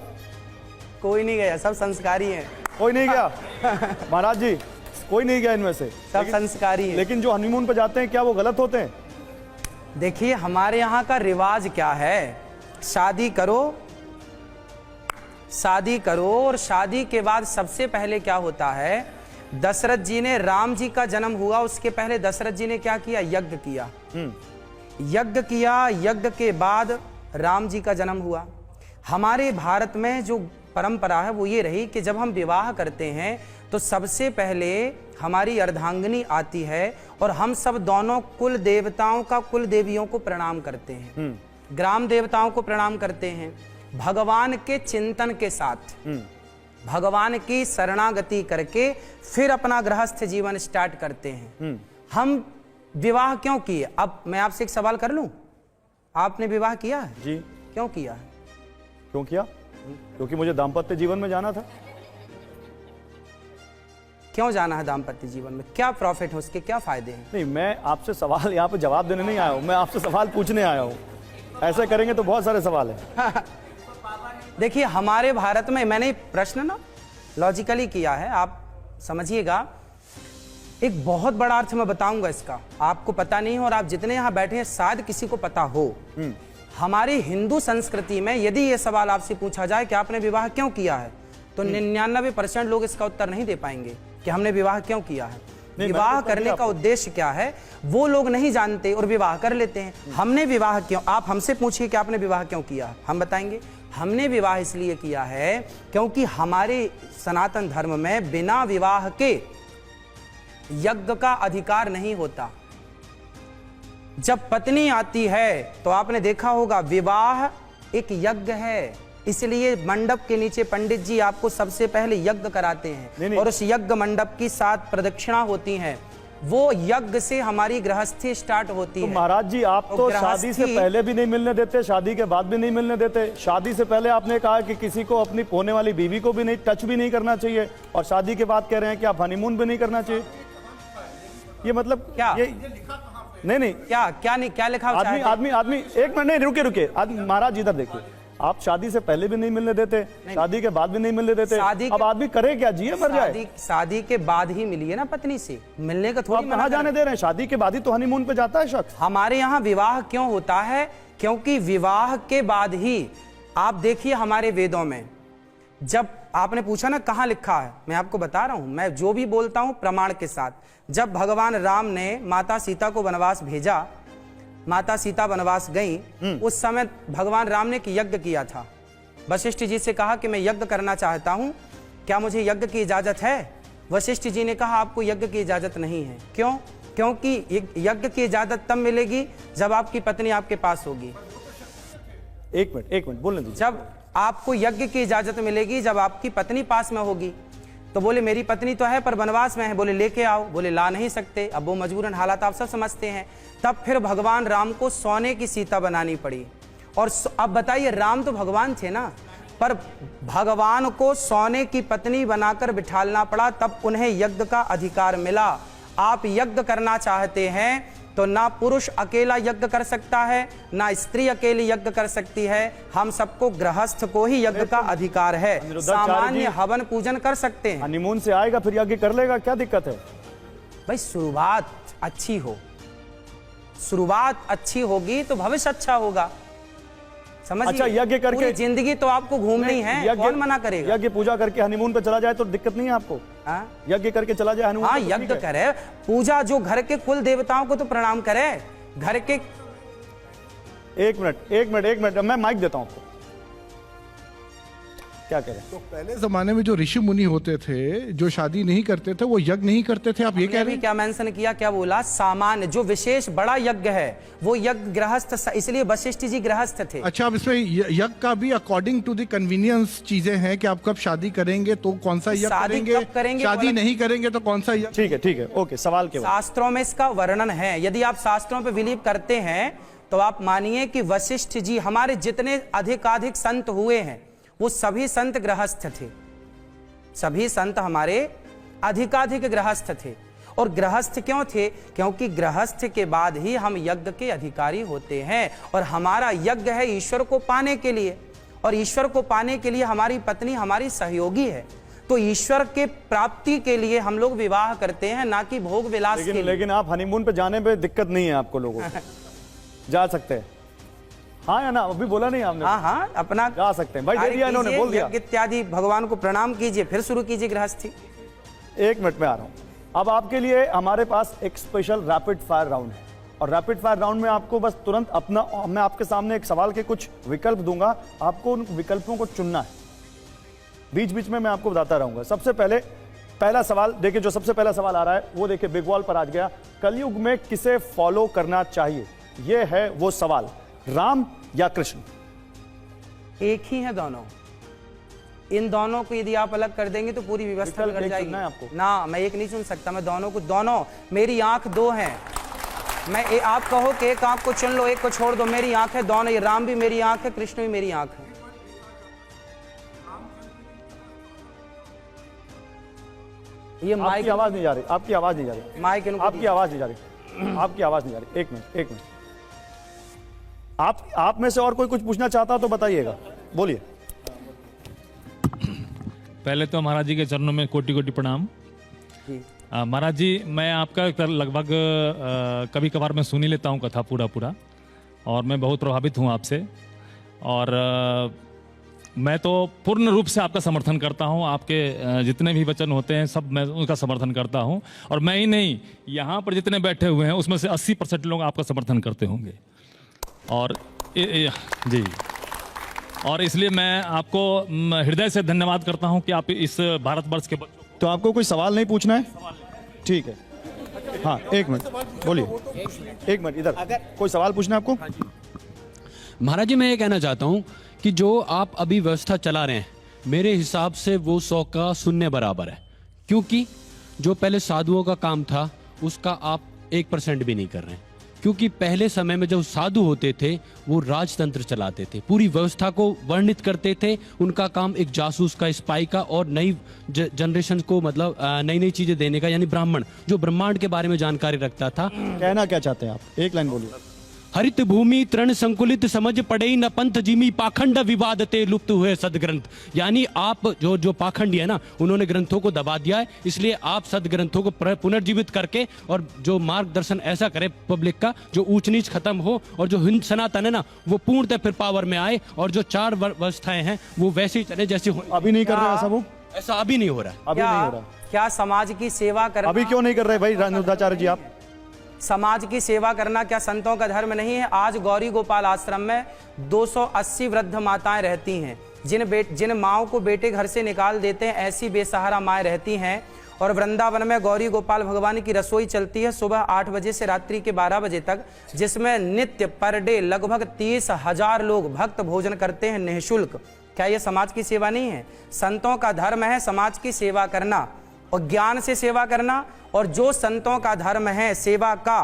कोई नहीं गया, सब संस्कारी हैं। कोई नहीं गया? महाराज जी, कोई नहीं गया इनमें से? सब संस्कारी हैं। लेकिन जो हनीमून पे जाते हैं, क्या वो गलत होते हैं? देखिए, हमारे यहाँ का रिवाज क्या है, शादी करो और शादी के बाद सबसे पहले क्या होता है, दशरथ जी ने, राम जी का जन्म हुआ उसके पहले दशरथ जी ने क्या किया, यज्ञ किया। यज्ञ के बाद राम जी का जन्म हुआ। हमारे भारत में जो परंपरा है वो ये रही कि जब हम विवाह करते हैं तो सबसे पहले हमारी अर्धांगिनी आती है और हम सब दोनों कुल देवताओं का, कुल देवियों को प्रणाम करते हैं, ग्राम देवताओं को प्रणाम करते हैं, भगवान के चिंतन के साथ, भगवान की शरणागति करके फिर अपना गृहस्थ जीवन स्टार्ट करते हैं। हम विवाह क्यों किए? अब मैं आपसे एक सवाल कर लूं, आपने विवाह किया है? जी। क्यों किया है? क्यों किया? क्योंकि मुझे दाम्पत्य जीवन में जाना था। क्यों जाना है दाम्पत्य जीवन में? क्या प्रॉफिट है उसके, क्या फायदे हैं? नहीं, मैं आपसे सवाल यहाँ पे जवाब देने नहीं आया हूँ, मैं आपसे सवाल पूछने आया हूँ। ऐसे करेंगे तो बहुत सारे सवाल हैं। देखिए, हमारे भारत में, मैंने प्रश्न ना लॉजिकली किया है, आप समझिएगा। एक बहुत बड़ा अर्थ मैं बताऊंगा इसका, आपको पता नहीं है और आप जितने यहाँ बैठे हैं शायद किसी को पता हो। हमारी हिंदू संस्कृति में यदि ये सवाल आपसे पूछा जाए कि आपने विवाह क्यों किया है, तो 99% लोग इसका उत्तर नहीं दे पाएंगे कि हमने विवाह क्यों किया है। विवाह करने का उद्देश्य क्या है वो लोग नहीं जानते और विवाह कर लेते हैं। हमने विवाह क्यों, आप हमसे पूछिए कि आपने विवाह क्यों किया, हम बताएंगे हमने विवाह इसलिए किया है क्योंकि हमारे सनातन धर्म में बिना विवाह के यज्ञ का अधिकार नहीं होता। जब पत्नी आती है तो आपने देखा होगा विवाह एक यज्ञ है, इसलिए मंडप के नीचे पंडित जी आपको सबसे पहले यज्ञ कराते हैं और उस यज्ञ मंडप की 7 प्रदक्षिणा होती हैं। वो यज्ञ से हमारी गृहस्थी स्टार्ट होती है। महाराज जी, आप तो शादी से पहले भी नहीं मिलने देते, शादी के बाद भी नहीं मिलने देते। शादी से पहले आपने कहा कि किसी को अपनी होने वाली बीवी को भी नहीं टच भी नहीं करना चाहिए, और शादी के बाद कह रहे हैं कि आप हनीमून भी नहीं करना चाहिए। ये मतलब क्या? ये नहीं क्या लिखा? आदमी एक मिनट, नहीं रुके महाराज इधर देखिए, आप शादी से पहले भी नहीं मिलने देते, शादी के बाद भी नहीं मिलने देते। अब आदमी करे क्या, जिए मर जाए? शादी के बाद ही मिलिए ना पत्नी से, मिलने का थोड़ी कहाँ जाने दे रहे हैं? शादी के बाद ही तो हनीमून पे जाता है शख्स। हमारे यहाँ विवाह क्यों होता है? क्योंकि विवाह के बाद ही, आप देखिए हमारे वेदों में, जब आपने पूछा ना कहाँ लिखा है, मैं आपको बता रहा हूं, मैं जो भी बोलता हूं प्रमाण के साथ। जब भगवान राम ने माता सीता को वनवास भेजा, माता सीता वनवास गई, उस समय भगवान राम ने एक यज्ञ किया था। वशिष्ठ जी से कहा कि मैं यज्ञ करना चाहता हूं, क्या मुझे यज्ञ की इजाजत है? वशिष्ठ जी ने कहा आपको यज्ञ की इजाजत नहीं है। क्यों? क्योंकि यज्ञ की इजाजत तब मिलेगी जब आपकी पत्नी आपके पास होगी। एक मिनट बोलने दीजिए। जब आपको यज्ञ की इजाजत मिलेगी जब आपकी पत्नी पास में होगी। तो बोले मेरी पत्नी तो है पर वनवास में है, बोले लेके आओ, बोले ला नहीं सकते। अब वो मजबूरन हालात आप सब समझते हैं। तब फिर भगवान राम को सोने की सीता बनानी पड़ी। और अब बताइए, राम तो भगवान थे ना, पर भगवान को सोने की पत्नी बनाकर बिठालना पड़ा, तब उन्हें यज्ञ का अधिकार मिला। आप यज्ञ करना चाहते हैं तो ना पुरुष अकेला यज्ञ कर सकता है, ना स्त्री अकेली यज्ञ कर सकती है। हम सबको गृहस्थ को ही यज्ञ का अधिकार है। सामान्य हवन पूजन कर सकते हैं। हनीमून से आएगा फिर यज्ञ कर लेगा, क्या दिक्कत है? भाई शुरुआत अच्छी हो, शुरुआत अच्छी होगी तो भविष्य अच्छा होगा, समझिए। अच्छा, यज्ञ करके पूरी जिंदगी तो आपको घूमनी है, कौन मना करेगा? यज्ञ पूजा करके हनीमून पे चला जाए तो दिक्कत नहीं है आपको? यज्ञ करके चला जाए हनीमून? हाँ, यज्ञ करे, पूजा, जो घर के कुल देवताओं को तो प्रणाम करे, घर के। एक मिनट, मैं माइक देता हूं आपको। क्या कह रहे हैं? तो पहले जमाने में जो ऋषि मुनि होते थे, जो शादी नहीं करते थे, वो यज्ञ नहीं करते थे, आप ये कह रहे हैं? क्या मेंशन किया, क्या बोला? सामान्य जो विशेष बड़ा यज्ञ है वो यज्ञ गृहस्थ, इसलिए वशिष्ठ जी गृहस्थ थे। अच्छा, अब इसमें यज्ञ का भी अकॉर्डिंग टू द कन्वीनियंस चीजें हैं कि आप कब शादी करेंगे तो कौन सा यज्ञ करेंगे, शादी नहीं करेंगे तो कौन सा यज्ञ। ठीक है, ओके। सवाल के शास्त्रों में इसका वर्णन है। यदि आप शास्त्रों पर बिलीव करते हैं तो आप मानिए कि वशिष्ठ जी, हमारे जितने अधिकाधिक संत हुए हैं वो सभी संत गृहस्थ थे। सभी संत हमारे अधिकाधिक गृहस्थ थे। और गृहस्थ क्यों थे? क्योंकि गृहस्थ के बाद ही हम यज्ञ के अधिकारी होते हैं। और हमारा यज्ञ है ईश्वर को पाने के लिए, और ईश्वर को पाने के लिए हमारी पत्नी हमारी सहयोगी है। तो ईश्वर के प्राप्ति के लिए हम लोग विवाह करते हैं, ना कि भोग विलास के लिए। लेकिन आप हनीमून पे जाने पे दिक्कत नहीं है आपको लोगों को? जा सकते हैं, हाँ या ना? अभी बोला नहीं आपने? हाँ, अपना जा सकते हैं भाई, दे दिया इन्होंने, बोल दिया। इत्यादि भगवान को प्रणाम कीजिए, फिर शुरू कीजिए गृहस्थी। एक मिनट में आ रहा हूं। अब आपके लिए हमारे पास एक स्पेशल रैपिड फायर राउंड है, और रैपिड फायर राउंड में आपको बस तुरंत अपना, मैं आपके सामने एक सवाल के कुछ विकल्प दूंगा, आपको उन विकल्पों को चुनना है। बीच बीच में मैं आपको बताता रहूंगा। सबसे पहले पहला सवाल देखिए, जो सबसे पहला सवाल आ रहा है वो देखिए, बिग वॉल पर आ गया। कलयुग में किसे फॉलो करना चाहिए? ये है वो सवाल, राम या कृष्ण? एक ही है दोनों। इन दोनों को यदि आप अलग कर देंगे तो पूरी व्यवस्था बिगड़ जाएगी। आपको ना, मैं एक नहीं चुन सकता, मैं दोनों को, दोनों, मेरी आंख दो हैं। मैं आप कहो कि एक आंख को चुन लो, एक को छोड़ दो, मेरी आंख है दोनों। ये राम भी मेरी आंख है, कृष्ण भी मेरी आंख है। ये आपकी माइक आवाज नहीं जा रही, आपकी आवाज नहीं जा रही, माइक इनको आपकी आवाज नहीं जा रही, आपकी आवाज नहीं जा रही। एक मिनट, एक मिनट। आप में से और कोई कुछ पूछना चाहता हो तो बताइएगा, बोलिए। पहले तो महाराज जी के चरणों में कोटि कोटि प्रणाम। महाराज जी, मैं आपका लगभग कभी कभार मैं सुन ही लेता हूँ कथा पूरा, और मैं बहुत प्रभावित हूँ आपसे, और मैं तो पूर्ण रूप से आपका समर्थन करता हूँ। आपके जितने भी वचन होते हैं सब मैं उनका समर्थन करता हूँ, और मैं ही नहीं, यहाँ पर जितने बैठे हुए हैं उसमें से 80% लोग आपका समर्थन करते होंगे। और जी, और इसलिए मैं आपको हृदय से धन्यवाद करता हूँ कि आप इस भारतवर्ष के बच्चों को। तो आपको कोई सवाल नहीं पूछना है? ठीक है, हाँ एक मिनट बोलिए, एक मिनट इधर। कोई सवाल पूछना है आपको? महाराज जी, मैं ये कहना चाहता हूँ कि जो आप अभी व्यवस्था चला रहे हैं, मेरे हिसाब से वो 100 का 0 बराबर है, क्योंकि जो पहले साधुओं का काम था उसका आप 1% भी नहीं कर रहे हैं। क्योंकि पहले समय में जब साधु होते थे वो राजतंत्र चलाते थे, पूरी व्यवस्था को वर्णित करते थे। उनका काम एक जासूस का, स्पाई का, और नई जनरेशन को मतलब नई नई चीजें देने का, यानी ब्राह्मण जो ब्रह्मांड के बारे में जानकारी रखता था। कहना क्या चाहते हैं आप? एक लाइन बोलिए। हरित भूमि तृण संकुलित समझ पड़े न पंथ जिमी पाखंड विवादते लुप्त हुए सदग्रंथ। यानी आप जो पाखंडी है ना, उन्होंने ग्रंथों को दबा दिया है, इसलिए आप सदग्रंथों को पुनर्जीवित करके और जो मार्गदर्शन ऐसा करे पब्लिक का, जो ऊंच नीच खत्म हो और जो हिंद सनातन है ना वो पूर्णतः फिर पावर में आए, और जो 4 व्यवस्थाएं हैं वो वैसे ही चले जैसे अभी नहीं कर रहे ऐसा? वो ऐसा अभी नहीं हो रहा, अभी नहीं हो रहा। क्या समाज की सेवा करना अभी क्यों नहीं कर रहे भाई अनिरुद्धाचार्य जी? आप समाज की सेवा करना क्या संतों का धर्म नहीं है? आज गौरी गोपाल आश्रम में 280 वृद्ध माताएं रहती हैं, जिन माओं को बेटे घर से निकाल देते हैं, ऐसी बेसहारा माएं रहती हैं। और वृंदावन में गौरी गोपाल भगवान की रसोई चलती है सुबह 8 बजे से रात्रि के 12 बजे तक, जिसमें नित्य पर डे लगभग 30,000 लोग भक्त भोजन करते हैं निःशुल्क। क्या यह समाज की सेवा नहीं है? संतों का धर्म है समाज की सेवा करना और ज्ञान से सेवा करना, और जो संतों का धर्म है सेवा का,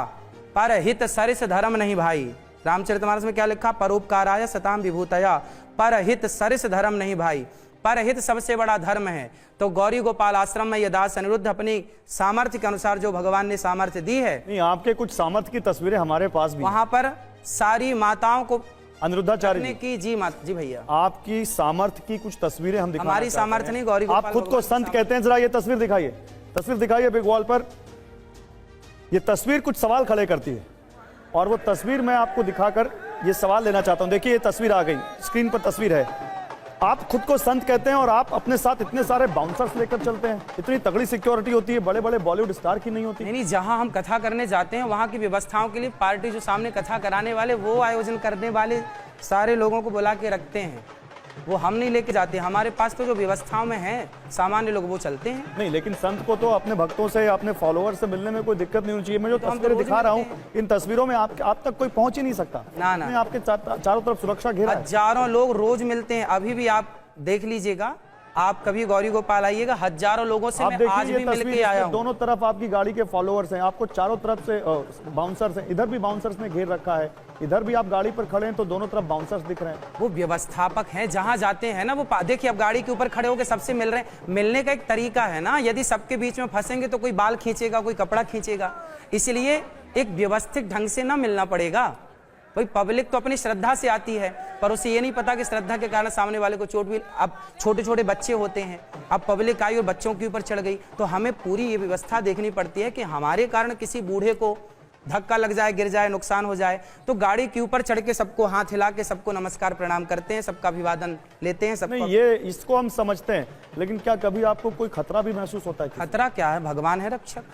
पर हित सरिस धर्म नहीं भाई। रामचरितमानस में क्या लिखा? परोपकाराय सताम विभूतया, पर हित सरिस धर्म नहीं भाई। पर हित सबसे बड़ा धर्म है। तो गौरी गोपाल आश्रम में ये दास अनिरुद्ध अपनी सामर्थ्य के अनुसार जो भगवान ने सामर्थ्य दी है, नहीं, आपके कुछ सामर्थ्य की तस्वीरें हमारे पास भी, वहां पर सारी माताओं को अनिरुद्धाचार्य की जी भैया, आपकी सामर्थ्य की कुछ तस्वीरें हम दिखाना हमारी सामर्थ्य नहीं, गौरी आप खुद को संत कहते हैं। जरा ये तस्वीर दिखाइए, तस्वीर दिखाइए बिग वॉल पर। ये तस्वीर कुछ सवाल खड़े करती है, और वो तस्वीर मैं आपको दिखाकर ये सवाल लेना चाहता हूं। देखिए ये तस्वीर आ गई, स्क्रीन पर तस्वीर है। आप खुद को संत कहते हैं और आप अपने साथ इतने सारे बाउंसर्स लेकर चलते हैं। इतनी तगड़ी सिक्योरिटी होती है, बड़े बड़े बॉलीवुड स्टार की नहीं होती। नहीं, जहां हम कथा करने जाते हैं वहां की व्यवस्थाओं के लिए पार्टी जो सामने कथा कराने वाले, वो आयोजन करने वाले सारे लोगों को बुला के रखते हैं, वो हम नहीं लेके जाते। हमारे पास तो जो व्यवस्थाओं में है सामान्य लोग वो चलते हैं। नहीं, लेकिन संत को तो अपने भक्तों से, अपने फॉलोअर से मिलने में कोई दिक्कत नहीं होनी चाहिए। मैं जो तस्वीरें दिखा रहा हूँ, इन तस्वीरों में आप तक कोई पहुंच ही नहीं सकता। ना, आपके चारों तरफ सुरक्षा घेरा है। हजारों लोग रोज मिलते हैं, अभी भी आप देख लीजिएगा, आप कभी गौरी गोपाल आइएगा, हजारों लोगों से मैं आज भी मिलके आया हूं। दोनों तरफ आपकी गाड़ी के फॉलोअर्स हैं, आपको चारों तरफ से बाउंसर्स हैं। इधर भी बाउंसर्स ने घेर रखा है, इधर भी आप गाड़ी पर खड़े हैं तो दोनों तरफ बाउंसर्स दिख रहे हैं। वो व्यवस्थापक हैं, जहां जाते हैं ना वो देखिए, अब गाड़ी के ऊपर खड़े होकर सबसे मिल रहे हैं। मिलने का एक तरीका है ना, यदि सबके बीच में फंसेंगे तो कोई बाल खींचेगा, कोई कपड़ा खींचेगा, इसलिए एक व्यवस्थित ढंग से ना मिलना पड़ेगा। भाई पब्लिक तो अपनी श्रद्धा से आती है, पर उसे ये नहीं पता कि श्रद्धा के कारण सामने वाले को चोट भी। अब छोटे छोटे बच्चे होते हैं, अब पब्लिक आई और बच्चों के ऊपर चढ़ गई, तो हमें पूरी ये व्यवस्था देखनी पड़ती है कि हमारे कारण किसी बूढ़े को धक्का लग जाए, गिर जाए, नुकसान हो जाए, तो गाड़ी के ऊपर चढ़ के सबको हाथ हिला के सबको नमस्कार प्रणाम करते हैं, सबका अभिवादन लेते हैं। सब नहीं, ये इसको हम समझते हैं, लेकिन क्या कभी आपको कोई खतरा भी महसूस होता है? खतरा क्या है? भगवान है रक्षक,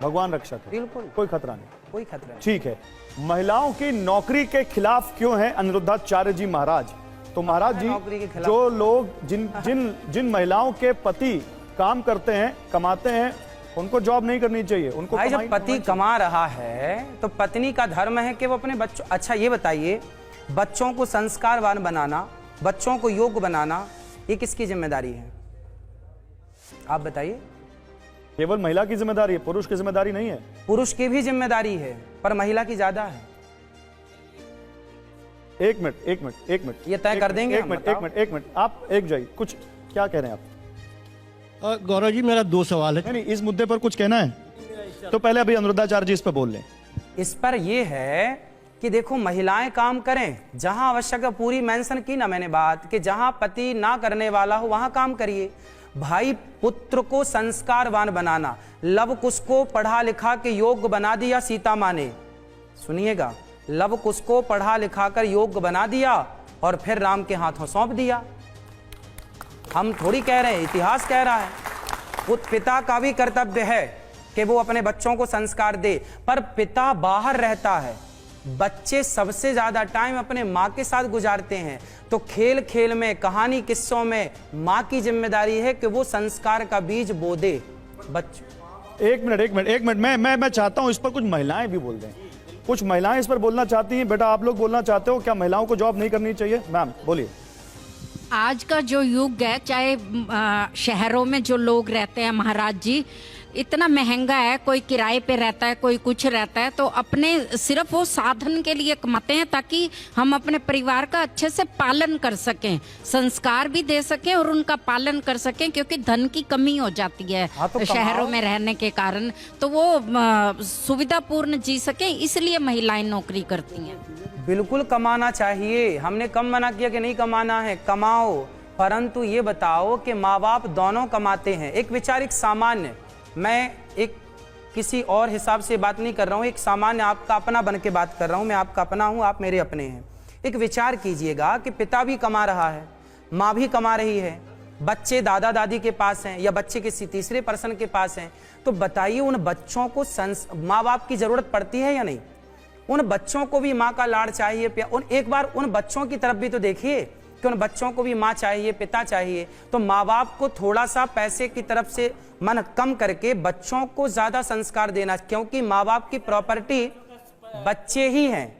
भगवान रक्षक है, बिल्कुल कोई खतरा नहीं, कोई खतरा नहीं। ठीक है। महिलाओं की नौकरी के खिलाफ क्यों है अनिरुद्धाचार्य जी महाराज? तो महाराज जी, जो लोग जिन महिलाओं के पति काम करते हैं, कमाते हैं, उनको जॉब नहीं करनी चाहिए। उनको भाई जब पति कमा रहा है तो पत्नी का धर्म है कि वो अपने बच्चों, अच्छा ये बताइए, बच्चों को संस्कारवान बनाना, बच्चों को योग्य बनाना, ये किसकी जिम्मेदारी है? आप बताइए। केवल महिला की जिम्मेदारी है, पुरुष की जिम्मेदारी नहीं है। पुरुष की भी जिम्मेदारी है, पर महिला की ज्यादा है। एक मिनट ये तय कर देंगे। एक मिनट, आप एक जाइए, कुछ क्या कह रहे हैं आप? गौरव जी मेरा 2 सवाल है। नहीं, इस मुद्दे पर कुछ कहना है तो पहले अभी अनुरुद्धाचार्य जी इस पर बोल लें। इस पर यह है कि देखो महिलाएं काम करें जहां आवश्यक है, पूरी मेंशन की ना मैंने बात कि जहां पति ना करने वाला हो वहां काम करिए। भाई पुत्र को संस्कारवान बनाना, लव कुश को पढ़ा लिखा के योग्य बना दिया सीता माँ ने, सुनिएगा, लव कुश को पढ़ा लिखा कर योग्य बना दिया और फिर राम के हाथों सौंप दिया। हम थोड़ी कह रहे हैं, इतिहास कह रहा है। पिता का भी कर्तव्य है कि वो अपने बच्चों को संस्कार दे, पर पिता बाहर रहता है, बच्चे सबसे ज्यादा टाइम अपने माँ के साथ गुजारते हैं, तो खेल खेल में, कहानी किस्सों में माँ की जिम्मेदारी है कि वो संस्कार का बीज बो दे बच्चों। एक मिनट मैं चाहता हूं इस पर कुछ महिलाएं भी बोल दें। कुछ महिलाएं इस पर बोलना चाहती हैं। बेटा आप लोग बोलना चाहते हो, क्या महिलाओं को जॉब नहीं करनी चाहिए? मैम बोलिए। आज का जो युग है, चाहे शहरों में जो लोग रहते हैं महाराज जी, इतना महंगा है, कोई किराए पे रहता है, कोई कुछ रहता है, तो अपने सिर्फ वो साधन के लिए कमाते हैं ताकि हम अपने परिवार का अच्छे से पालन कर सकें, संस्कार भी दे सकें और उनका पालन कर सकें, क्योंकि धन की कमी हो जाती है तो शहरों में रहने के कारण, तो वो सुविधापूर्ण जी सकें, इसलिए महिलाएं नौकरी करती हैं। बिल्कुल कमाना चाहिए, हमने कम मना किया कि नहीं कमाना है, कमाओ, परंतु ये बताओ कि माँ बाप दोनों कमाते हैं। एक विचार, एक सामान्य, मैं एक किसी और हिसाब से बात नहीं कर रहा हूँ, एक सामान्य आपका अपना बन के बात कर रहा हूँ, मैं आपका अपना हूँ, आप मेरे अपने हैं। एक विचार कीजिएगा कि पिता भी कमा रहा है, माँ भी कमा रही है, बच्चे दादा दादी के पास हैं या बच्चे किसी तीसरे पर्सन के पास हैं, तो बताइए उन बच्चों को माँ बाप की जरूरत पड़ती है या नहीं? उन बच्चों को भी माँ का लाड़ चाहिए, एक बार उन बच्चों की तरफ भी तो देखिए कि उन बच्चों को भी माँ चाहिए, पिता चाहिए। तो माँ बाप को थोड़ा सा पैसे की तरफ से मन कम करके बच्चों को ज्यादा संस्कार देना, क्योंकि माँ बाप की प्रॉपर्टी बच्चे ही हैं।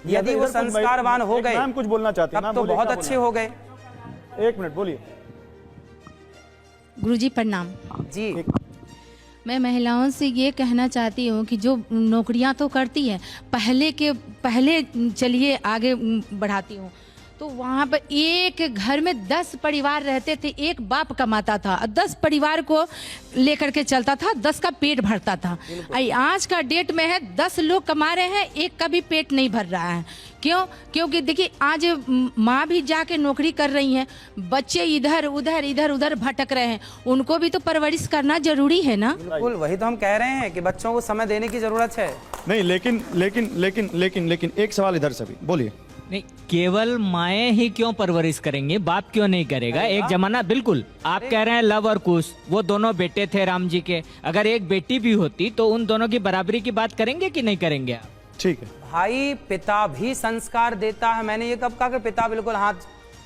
यदि वो संस्कारवान हो गए, मैम कुछ बोलना चाहती हैं, तब तो बहुत अच्छे हो गए। 1 मिनट बोलिए। गुरुजी प्रणाम जी। मैं महिलाओं से ये कहना चाहती हूँ कि जो नौकरियाँ तो करती हैं, पहले चलिए आगे बढ़ाती हूँ, तो वहाँ पर एक घर में 10 परिवार रहते थे, एक बाप कमाता था, 10 परिवार को लेकर के चलता था, 10 का पेट भरता था। आज का डेट में है 10 लोग कमा रहे हैं, एक का भी पेट नहीं भर रहा है। क्यों? क्योंकि देखिए आज माँ भी जाके नौकरी कर रही हैं, बच्चे इधर उधर भटक रहे हैं, उनको भी तो परवरिश करना जरूरी है ना। बिल्कुल, वही तो हम कह रहे हैं कि बच्चों को समय देने की जरूरत है। नहीं, लेकिन एक सवाल इधर से भी बोलिए। नहीं, केवल माएँ ही क्यों परवरिश करेंगे, बाप क्यों नहीं करेगा? एक जमाना, बिल्कुल आप कह रहे हैं लव और कुश, वो दोनों बेटे थे राम जी के, अगर एक बेटी भी होती तो उन दोनों की बराबरी की बात करेंगे कि नहीं करेंगे आप? ठीक है भाई, पिता भी संस्कार देता है, मैंने ये कब कहा कि पिता बिल्कुल हाथ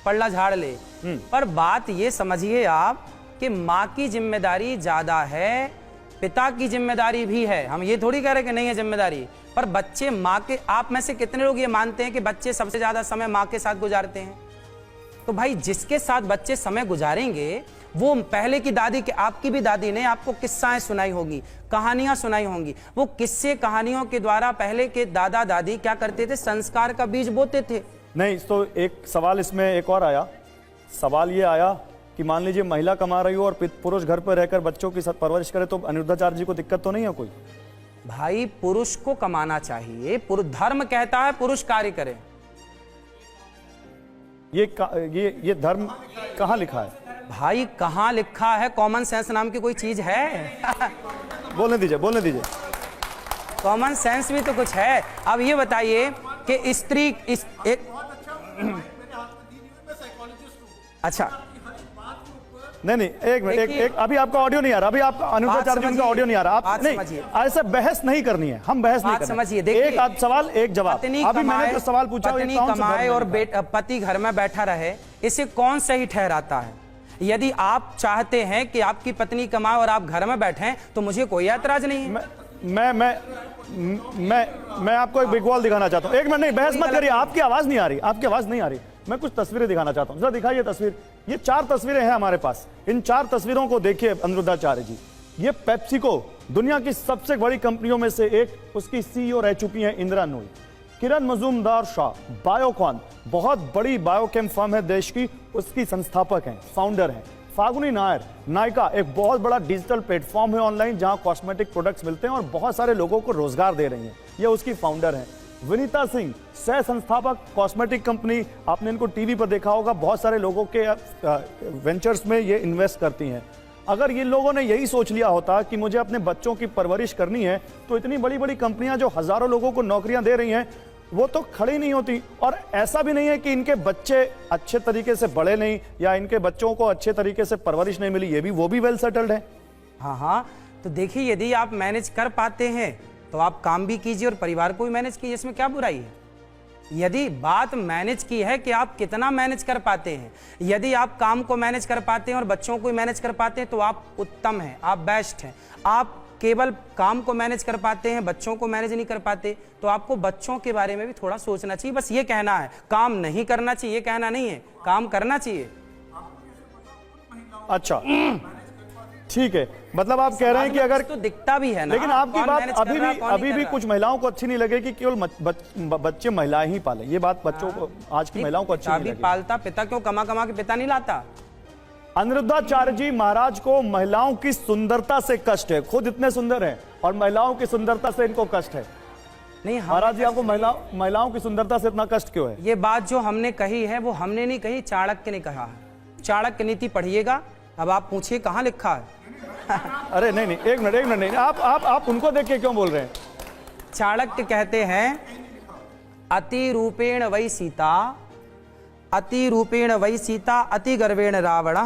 पल्ला झाड़ ले, पर बात ये समझिए आप कि माँ की जिम्मेदारी ज्यादा है, पिता की जिम्मेदारी भी है। हम ये थोड़ी कह रहे कि नहीं है जिम्मेदारी, पर बच्चे माँ के, आप में से कितने लोग ये मानते हैं कि बच्चे सबसे ज्यादा समय माँ के साथ गुजारते हैं? तो भाई जिसके साथ बच्चे समय गुजारेंगे वो पहले की दादी के, आपकी भी दादी ने आपको किस्साएं सुनाई होगी, कहानियां सुनाई होंगी, वो किस्से कहानियों के द्वारा पहले के दादा दादी क्या करते थे, संस्कार का बीज बोते थे। नहीं, तो एक सवाल इसमें एक और आया, सवाल ये आया कि मान लीजिए महिला कमा रही हो और पुरुष घर पर रहकर बच्चों की परवरिश करे, तो अनिरुद्धाचार्य जी को दिक्कत तो नहीं है कोई? भाई पुरुष को कमाना चाहिए, धर्म कहता है पुरुष कार्य करे। ये धर्म कहाँ लिखा है? भाई कहाँ लिखा है? कॉमन सेंस नाम की कोई चीज है? बोलने दीजिए। कॉमन सेंस भी तो कुछ है। अब ये बताइए कि स्त्री अच्छा नहीं, एक मिनट, अभी आपका ऑडियो नहीं आ रहा, अभी आपका अनिरुद्धाचार्य जी का ऑडियो नहीं आ रहा। आप नहीं, ऐसे बहस नहीं करनी है, हम बहस नहीं करनी। समझिए, एक सवाल एक जवाब। अभी मैंने जो सवाल पूछा, पत्नी कमाए और पति घर में बैठा रहे, इसे कौन सही ठहराता है? यदि आप चाहते हैं कि आपकी पत्नी कमाए और आप घर में बैठें तो मुझे कोई ऐतराज नहीं है। मैं आपको एक बिग वॉल दिखाना चाहता हूँ। एक मिनट, नहीं बहस मत करिए, आपकी आवाज नहीं आ रही, मैं कुछ तस्वीरें दिखाना चाहता हूँ। जरा दिखाइए तस्वीर। ये 4 तस्वीरें हैं हमारे पास, इन 4 तस्वीरों को देखिए अनिरुद्धाचार्य जी। ये पेप्सिको, दुनिया की सबसे बड़ी कंपनियों में से एक, उसकी सीईओ रह चुकी हैं इंदिरा नूई। किरण मजूमदार शाह, बायोकॉन, बहुत बड़ी बायोकेम फर्म है देश की, उसकी संस्थापक हैं, फाउंडर हैं। फागुनी नायर नायका एक बहुत बड़ा डिजिटल प्लेटफॉर्म है ऑनलाइन, जहां कॉस्मेटिक प्रोडक्ट्स मिलते हैं और बहुत सारे लोगों को रोजगार दे रही हैं। ये उसकी फाउंडर हैं। विनीता सिंह सह संस्थापक कॉस्मेटिक कंपनी, आपने इनको टीवी पर देखा होगा, बहुत सारे लोगों के वेंचर्स में ये इन्वेस्ट करती हैं। अगर ये लोगों ने यही सोच लिया होता कि मुझे अपने बच्चों की परवरिश करनी है, तो इतनी बड़ी बड़ी कंपनियां जो हजारों लोगों को नौकरियां दे रही हैं वो तो खड़ी नहीं होती। और ऐसा भी नहीं है कि इनके बच्चे अच्छे तरीके से बड़े नहीं या इनके बच्चों को अच्छे तरीके से परवरिश नहीं मिली, ये भी वो भी वेल सेटल्ड है। हाँ, तो देखिए यदि आप मैनेज कर पाते हैं तो आप काम भी कीजिए और परिवार को भी मैनेज कीजिए, इसमें क्या बुराई है। यदि बात मैनेज की है कि आप कितना मैनेज कर पाते हैं, यदि आप काम को मैनेज कर पाते हैं और बच्चों को मैनेज कर पाते हैं तो आप उत्तम हैं, आप बेस्ट हैं। आप केवल काम को मैनेज कर पाते हैं, बच्चों को मैनेज नहीं कर पाते, तो आपको बच्चों के बारे में भी थोड़ा सोचना चाहिए। बस ये कहना है, काम नहीं करना चाहिए, ये कहना नहीं है, काम करना चाहिए। अच्छा, ठीक है, मतलब आप कह रहे हैं कि अगर तो दिखता भी है ना, लेकिन आपकी बात अभी भी कुछ महिलाओं को अच्छी नहीं लगेगी केवल बच्चे महिलाएं ही पाले। ये बात बच्चों को, आज की महिलाओं को अच्छी नहीं लगेगी। पालता पिता क्यों, कमा कमा के पिता नहीं लाता। अनिरुद्धाचार्य जी महाराज को महिलाओं की सुंदरता से कष्ट है, खुद इतने सुंदर हैं और महिलाओं की सुंदरता से इनको कष्ट है। नहीं महाराज जी, आपको महिलाओं की सुंदरता से इतना कष्ट क्यों है? ये बात जो हमने कही है वो हमने नहीं कही, चाणक्य ने कहा है। चाणक्य नीति पढ़िएगा, अब आप पूछिए कहाँ लिखा है। अरे नहीं, एक मिनट नहीं, आप उनको देख के क्यों बोल रहे हैं? चाणक्य कहते हैं अति रूपेण वै सीता, अति रूपेण वै सीता, अति गर्वेण रावण।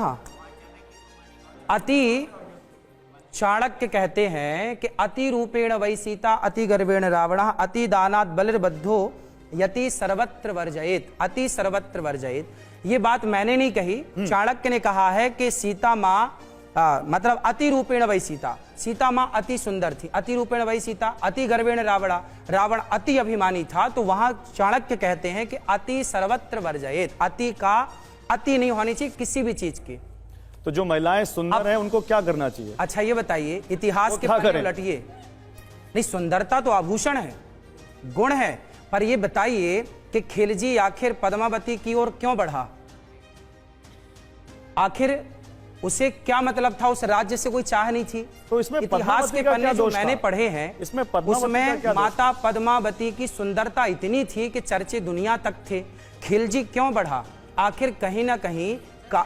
अति, चाणक्य कहते हैं कि अति रूपेण वै सीता, अति गर्वेण रावण, अति दानात् बलिर्बद्धो यति सर्वत्र वर्जयेत, अति सर्वत्र वर्जयेत। ये बात मैंने नहीं कही, चाणक्य ने कहा है कि सीता माँ मतलब अति रूपेण वै सीता, सीता माँ अति सुंदर थी, अति रूपेण वै सीता, अति गर्वेण रावण, रावण अति अभिमानी था। तो वहां चाणक्य कहते हैं कि अति सर्वत्र वर्जयेत, अति का अति नहीं होनी चाहिए किसी भी चीज की। तो जो महिलाएं सुंदर हैं उनको क्या करना चाहिए? अच्छा ये बताइए, इतिहास के पन्ने उलटिए। नहीं, सुंदरता तो आभूषण है, गुण है, पर ये बताइए कि खिलजी आखिर पद्मावती की ओर क्यों बढ़ा? आखिर उसे क्या मतलब था? उस राज्य से कोई चाह नहीं थी। तो इसमें इतिहास के पन्ने जो मैंने पढ़े हैं इसमें माता पद्मावती की सुंदरता इतनी थी कि चर्चे दुनिया तक थे। खिलजी क्यों बढ़ा? आखिर कहीं ना कहीं का।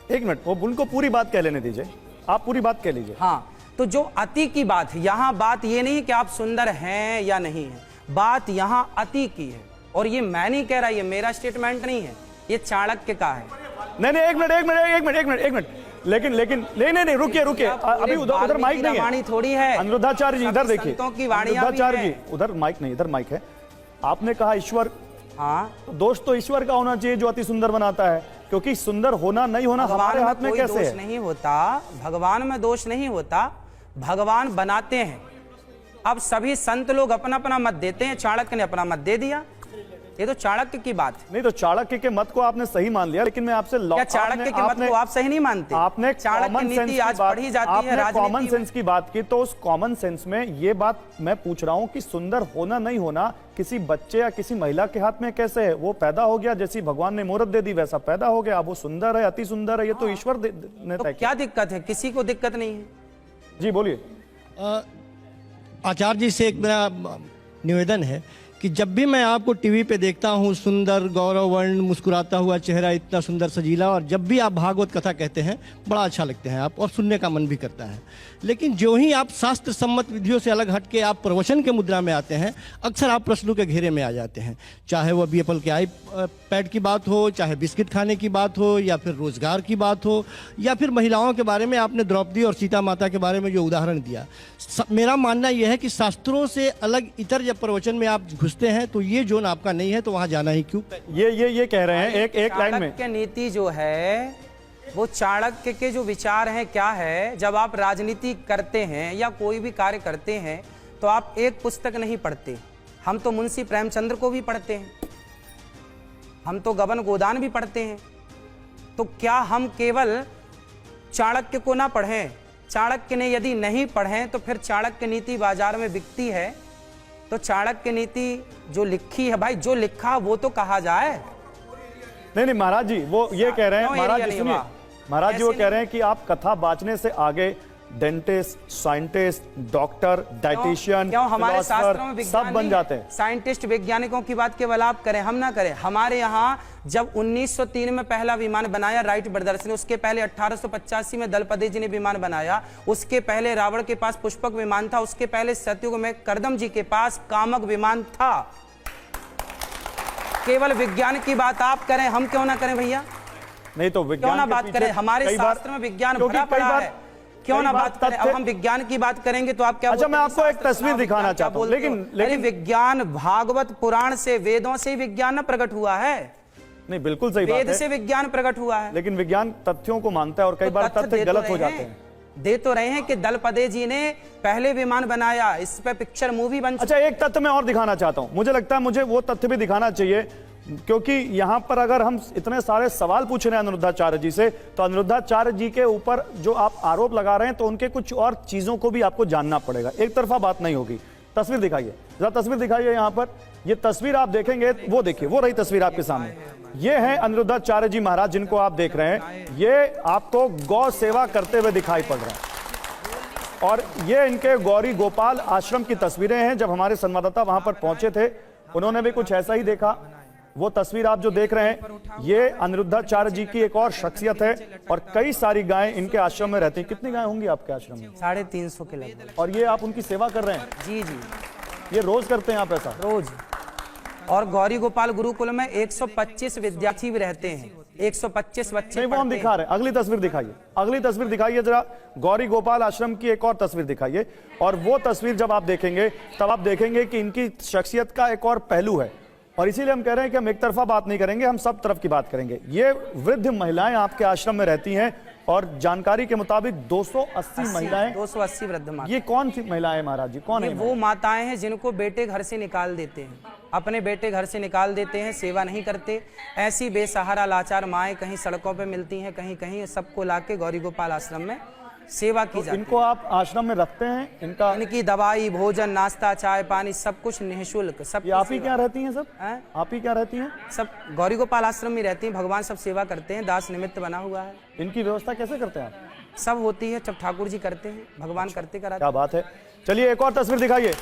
एक मिनट, वो उनको पूरी बात कह लेने दीजिए, आप पूरी बात कह लीजिए। हाँ, तो जो अति की बात है, यहाँ बात ये नहीं कि आप सुंदर हैं या नहीं है, बात यहाँ अति की है। और ये मैं नहीं कह रहा, ये मेरा स्टेटमेंट नहीं है, ये चाणक्य का है। नहीं, एक मिनट, लेकिन नहीं, रुकिए, अभी उधर माइक नहीं है। थोड़ी है अनिरुद्धाचार्य जी, इधर देखिए, अनिरुद्धाचार्य जी उधर माइक नहीं, इधर माइक है। आपने कहा ईश्वर, हाँ, तो दोष तो ईश्वर का होना चाहिए जो अति सुंदर बनाता है, क्योंकि सुंदर होना नहीं होना हमारे हाथ में कैसे है? नहीं होता, भगवान में दोष नहीं होता, भगवान बनाते हैं। अब सभी संत लोग अपना अपना मत देते हैं, चाणक्य ने अपना मत दे दिया, ये तो चाणक्य की बात नहीं। तो चाणक्य के मत को आपने सही मान लिया, लेकिन मैं आपसे क्या चाणक्य के मत को आप सही नहीं मानते? आपने चाणक्य नीति आज पढ़ी जाती है, आपने कॉमन सेंस की बात की, तो उस कॉमन सेंस में ये बात मैं पूछ रहा हूं कि सुंदर होना नहीं होना किसी बच्चे या किसी महिला के हाथ में कैसे है? वो पैदा हो गया, जैसी भगवान ने मुहूर्त दे दी वैसा पैदा हो गया, अब वो सुंदर है, अति सुंदर है, ये तो ईश्वर ने तय किया। क्या दिक्कत है? किसी को दिक्कत नहीं है। जी बोलिए। आचार्य जी से एक मेरा निवेदन है कि जब भी मैं आपको टीवी पे देखता हूँ, सुंदर गौरवर्ण मुस्कुराता हुआ चेहरा, इतना सुंदर सजीला, और जब भी आप भागवत कथा कहते हैं बड़ा अच्छा लगते हैं आप, और सुनने का मन भी करता है। लेकिन जो ही आप शास्त्र सम्मत विधियों से अलग हट के आप प्रवचन के मुद्रा में आते हैं, अक्सर आप प्रश्नों के घेरे में आ जाते हैं। चाहे वो अभी एप्पल के आईपैड की बात हो, चाहे बिस्किट खाने की बात हो, या फिर रोजगार की बात हो, या फिर महिलाओं के बारे में आपने द्रौपदी और सीता माता के बारे में जो उदाहरण दिया। मेरा मानना यह है कि शास्त्रों से अलग इतर जब प्रवचन में आप घुसते हैं तो ये जोन आपका नहीं है, तो वहां जाना ही क्यों? ये कह रहे हैं एक लाइन में। चाणक्य नीति जो है वो चाणक्य के जो विचार हैं क्या है, जब आप राजनीति करते हैं या कोई भी कार्य करते हैं तो आप एक पुस्तक नहीं पढ़ते। हम तो मुंशी प्रेमचंद्र को भी पढ़ते हैं, हम तो गबन गोदान भी पढ़ते हैं। तो क्या हम केवल चाणक्य को ना पढ़ें? चाणक्य ने यदि नहीं पढ़ें तो फिर चाणक्य नीति बाजार में बिकती है। तो चाणक्य नीति जो लिखी है भाई, जो लिखा वो तो कहा जाए। नहीं महाराज जी वो ये कह रहे हैं, क्यों महाराज एरिया जी नहीं सुनिए, हुआ? महाराज जी वो ऐसे कह रहे हैं कि आप कथा बांचने से आगे डेंटिस्ट, साइंटिस्ट, डॉक्टर, डाइटिशियन, क्यों हमारे शास्त्रों में सब बन विज्ञानी, जाते हैं। साइंटिस्ट, वैज्ञानिकों की बात केवल आप करें, हम ना करें। हमारे यहाँ जब 1903 में पहला विमान बनाया राइट ब्रदर्स ने, उसके पहले 1885 में दलपति जी ने विमान बनाया, उसके पहले रावण के पास पुष्पक विमान था, उसके पहले सतयुग में करदम जी के पास कामक विमान था। केवल विज्ञान की बात आप करें, हम क्यों ना करें भैया? नहीं तो विज्ञान क्यों ना के बात पीछे करें? हमारे कई बार- शास्त्र में विज्ञान क्योंकि भरा कई पड़ा बार- है, क्यों कई ना बार बात करें? अब तथ्य- हम विज्ञान की बात करेंगे तो आप क्या अच्छा, बोलते मैं हैं? आपको एक शास्त्र तस्वीर सुना, दिखाना विज्ञान क्या चाहता हूं, बोलते हो? लेकिन अरे विज्ञान भागवत पुराण से, वेदों से ही विज्ञान ना प्रकट हुआ है। नहीं बिल्कुल सही बात वेद है, से विज्ञान प्रकट हुआ है। लेकिन विज्ञान तथ्यों को मानता है और कई तो बार तथ्य तथ्य दे तो गलत हो रहे जाते हैं। हैं। दे तो रहे हैं कि दलपदे जी ने पहले विमान बनाया, इस पे पिक्चर मूवी बन अच्छा, एक तथ्य मैं और दिखाना चाहता हूं, मुझे लगता है मुझे वो तथ्य भी दिखाना चाहिए, क्योंकि यहां पर अगर हम इतने सारे सवाल पूछ रहे हैं अनिरुद्धाचार्य जी से, तो अनिरुद्धाचार्य जी के ऊपर जो आप आरोप लगा रहे हैं तो उनके कुछ और चीजों को भी आपको जानना पड़ेगा, एक तरफा बात नहीं होगी। तस्वीर दिखाइए जरा, तस्वीर दिखाइए यहां पर, ये तस्वीर आप देखेंगे, वो देखिए, वो रही तस्वीर आपके सामने, ये है अनिरुद्धाचार्य जी महाराज जिनको आप देख रहे हैं, ये आपको गौ सेवा करते हुए दिखाई पड़ रहे हैं और ये इनके गौरी गोपाल आश्रम की तस्वीरें हैं। जब हमारे संवाददाता वहां पर पहुंचे थे उन्होंने भी कुछ ऐसा ही देखा। वो तस्वीर आप जो देख रहे हैं, ये अनिरुद्धाचार्य जी की एक और शख्सियत है और कई सारी गायें इनके आश्रम में रहती हैं। कितनी गायें होंगी आपके आश्रम में? 350 के लगभग। और ये आप उनकी सेवा कर रहे हैं? जी जी, ये रोज करते हैं आप ऐसा? रोज। और गौरी गोपाल गुरुकुल में 125 विद्यार्थी भी रहते हैं, 125 बच्चे। नहीं वो हम दिखा रहे हैं, अगली तस्वीर दिखाइए, अगली तस्वीर दिखाइए जरा, गौरी गोपाल आश्रम की एक और तस्वीर दिखाइए। और वो तस्वीर जब आप देखेंगे तब आप देखेंगे कि इनकी शख्सियत का एक और पहलू है और इसीलिए हम कह रहे हैं कि हम एक तरफा बात नहीं करेंगे, हम सब तरफ की बात करेंगे। ये वृद्ध महिलाएं आपके आश्रम में रहती हैं और जानकारी के मुताबिक 280 महिलाएं, 280 वृद्ध माता। ये कौन सी महिलाएं महाराज जी, कौन है? वो माताएं हैं जिनको बेटे घर से निकाल देते हैं, अपने बेटे घर से निकाल देते हैं, सेवा नहीं करते। ऐसी बेसहारा लाचार माएं कहीं सड़कों पे मिलती हैं, कहीं कहीं, सबको लाके गौरी गोपाल आश्रम में सेवा की जाती है। इनको आप आश्रम में रखते हैं? इनकी दवाई, भोजन, नाश्ता, चाय पानी सब कुछ निःशुल्क। सब आप ही क्या रहती हैं? सब आप ही क्या रहती हैं? सब गौरी गोपाल आश्रम में रहती हैं। भगवान सब सेवा करते हैं, दास निमित्त बना हुआ है। इनकी व्यवस्था कैसे करते हैं आप? सब होती है, जब ठाकुर जी करते हैं, भगवान करते कराते। क्या बात है। चलिए एक और तस्वीर दिखाइए,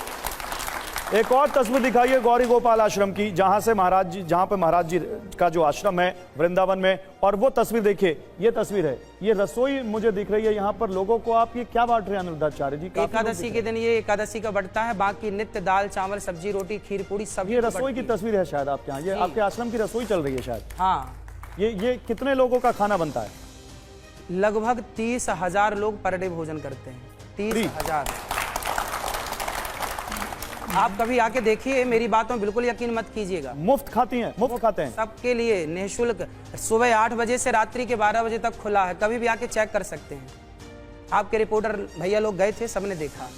एक और तस्वीर दिखाइए गौरी गोपाल आश्रम की, जहां से महाराज जी, जहां पे महाराज जी का जो आश्रम है वृंदावन में। और वो तस्वीर देखिए, ये तस्वीर है, ये रसोई मुझे दिख रही है यहाँ पर लोगों को। आप ये क्या बांट रहे हैं अनिरुद्धाचार्य जी? एकादशी के दिन ये एकादशी का बढ़ता है, बाकी नित्य दाल चावल सब्जी रोटी खीर पूरी सब। ये रसोई की तस्वीर है शायद आपके यहाँ, ये आपके आश्रम की रसोई चल रही है शायद। हाँ, ये कितने लोगों का खाना बनता है? लगभग 30,000 लोग पर डे भोजन करते हैं। 30,000। आप कभी आके देखिए, मेरी बातों में बिल्कुल यकीन मत कीजिएगा। मुफ्त खाती हैं? मुफ्त खाते हैं सबके लिए निःशुल्क। सुबह 8 बजे से रात्रि के 12 बजे तक खुला है, कभी भी आके चेक कर सकते हैं। आपके रिपोर्टर भैया लोग गए थे, सबने देखा।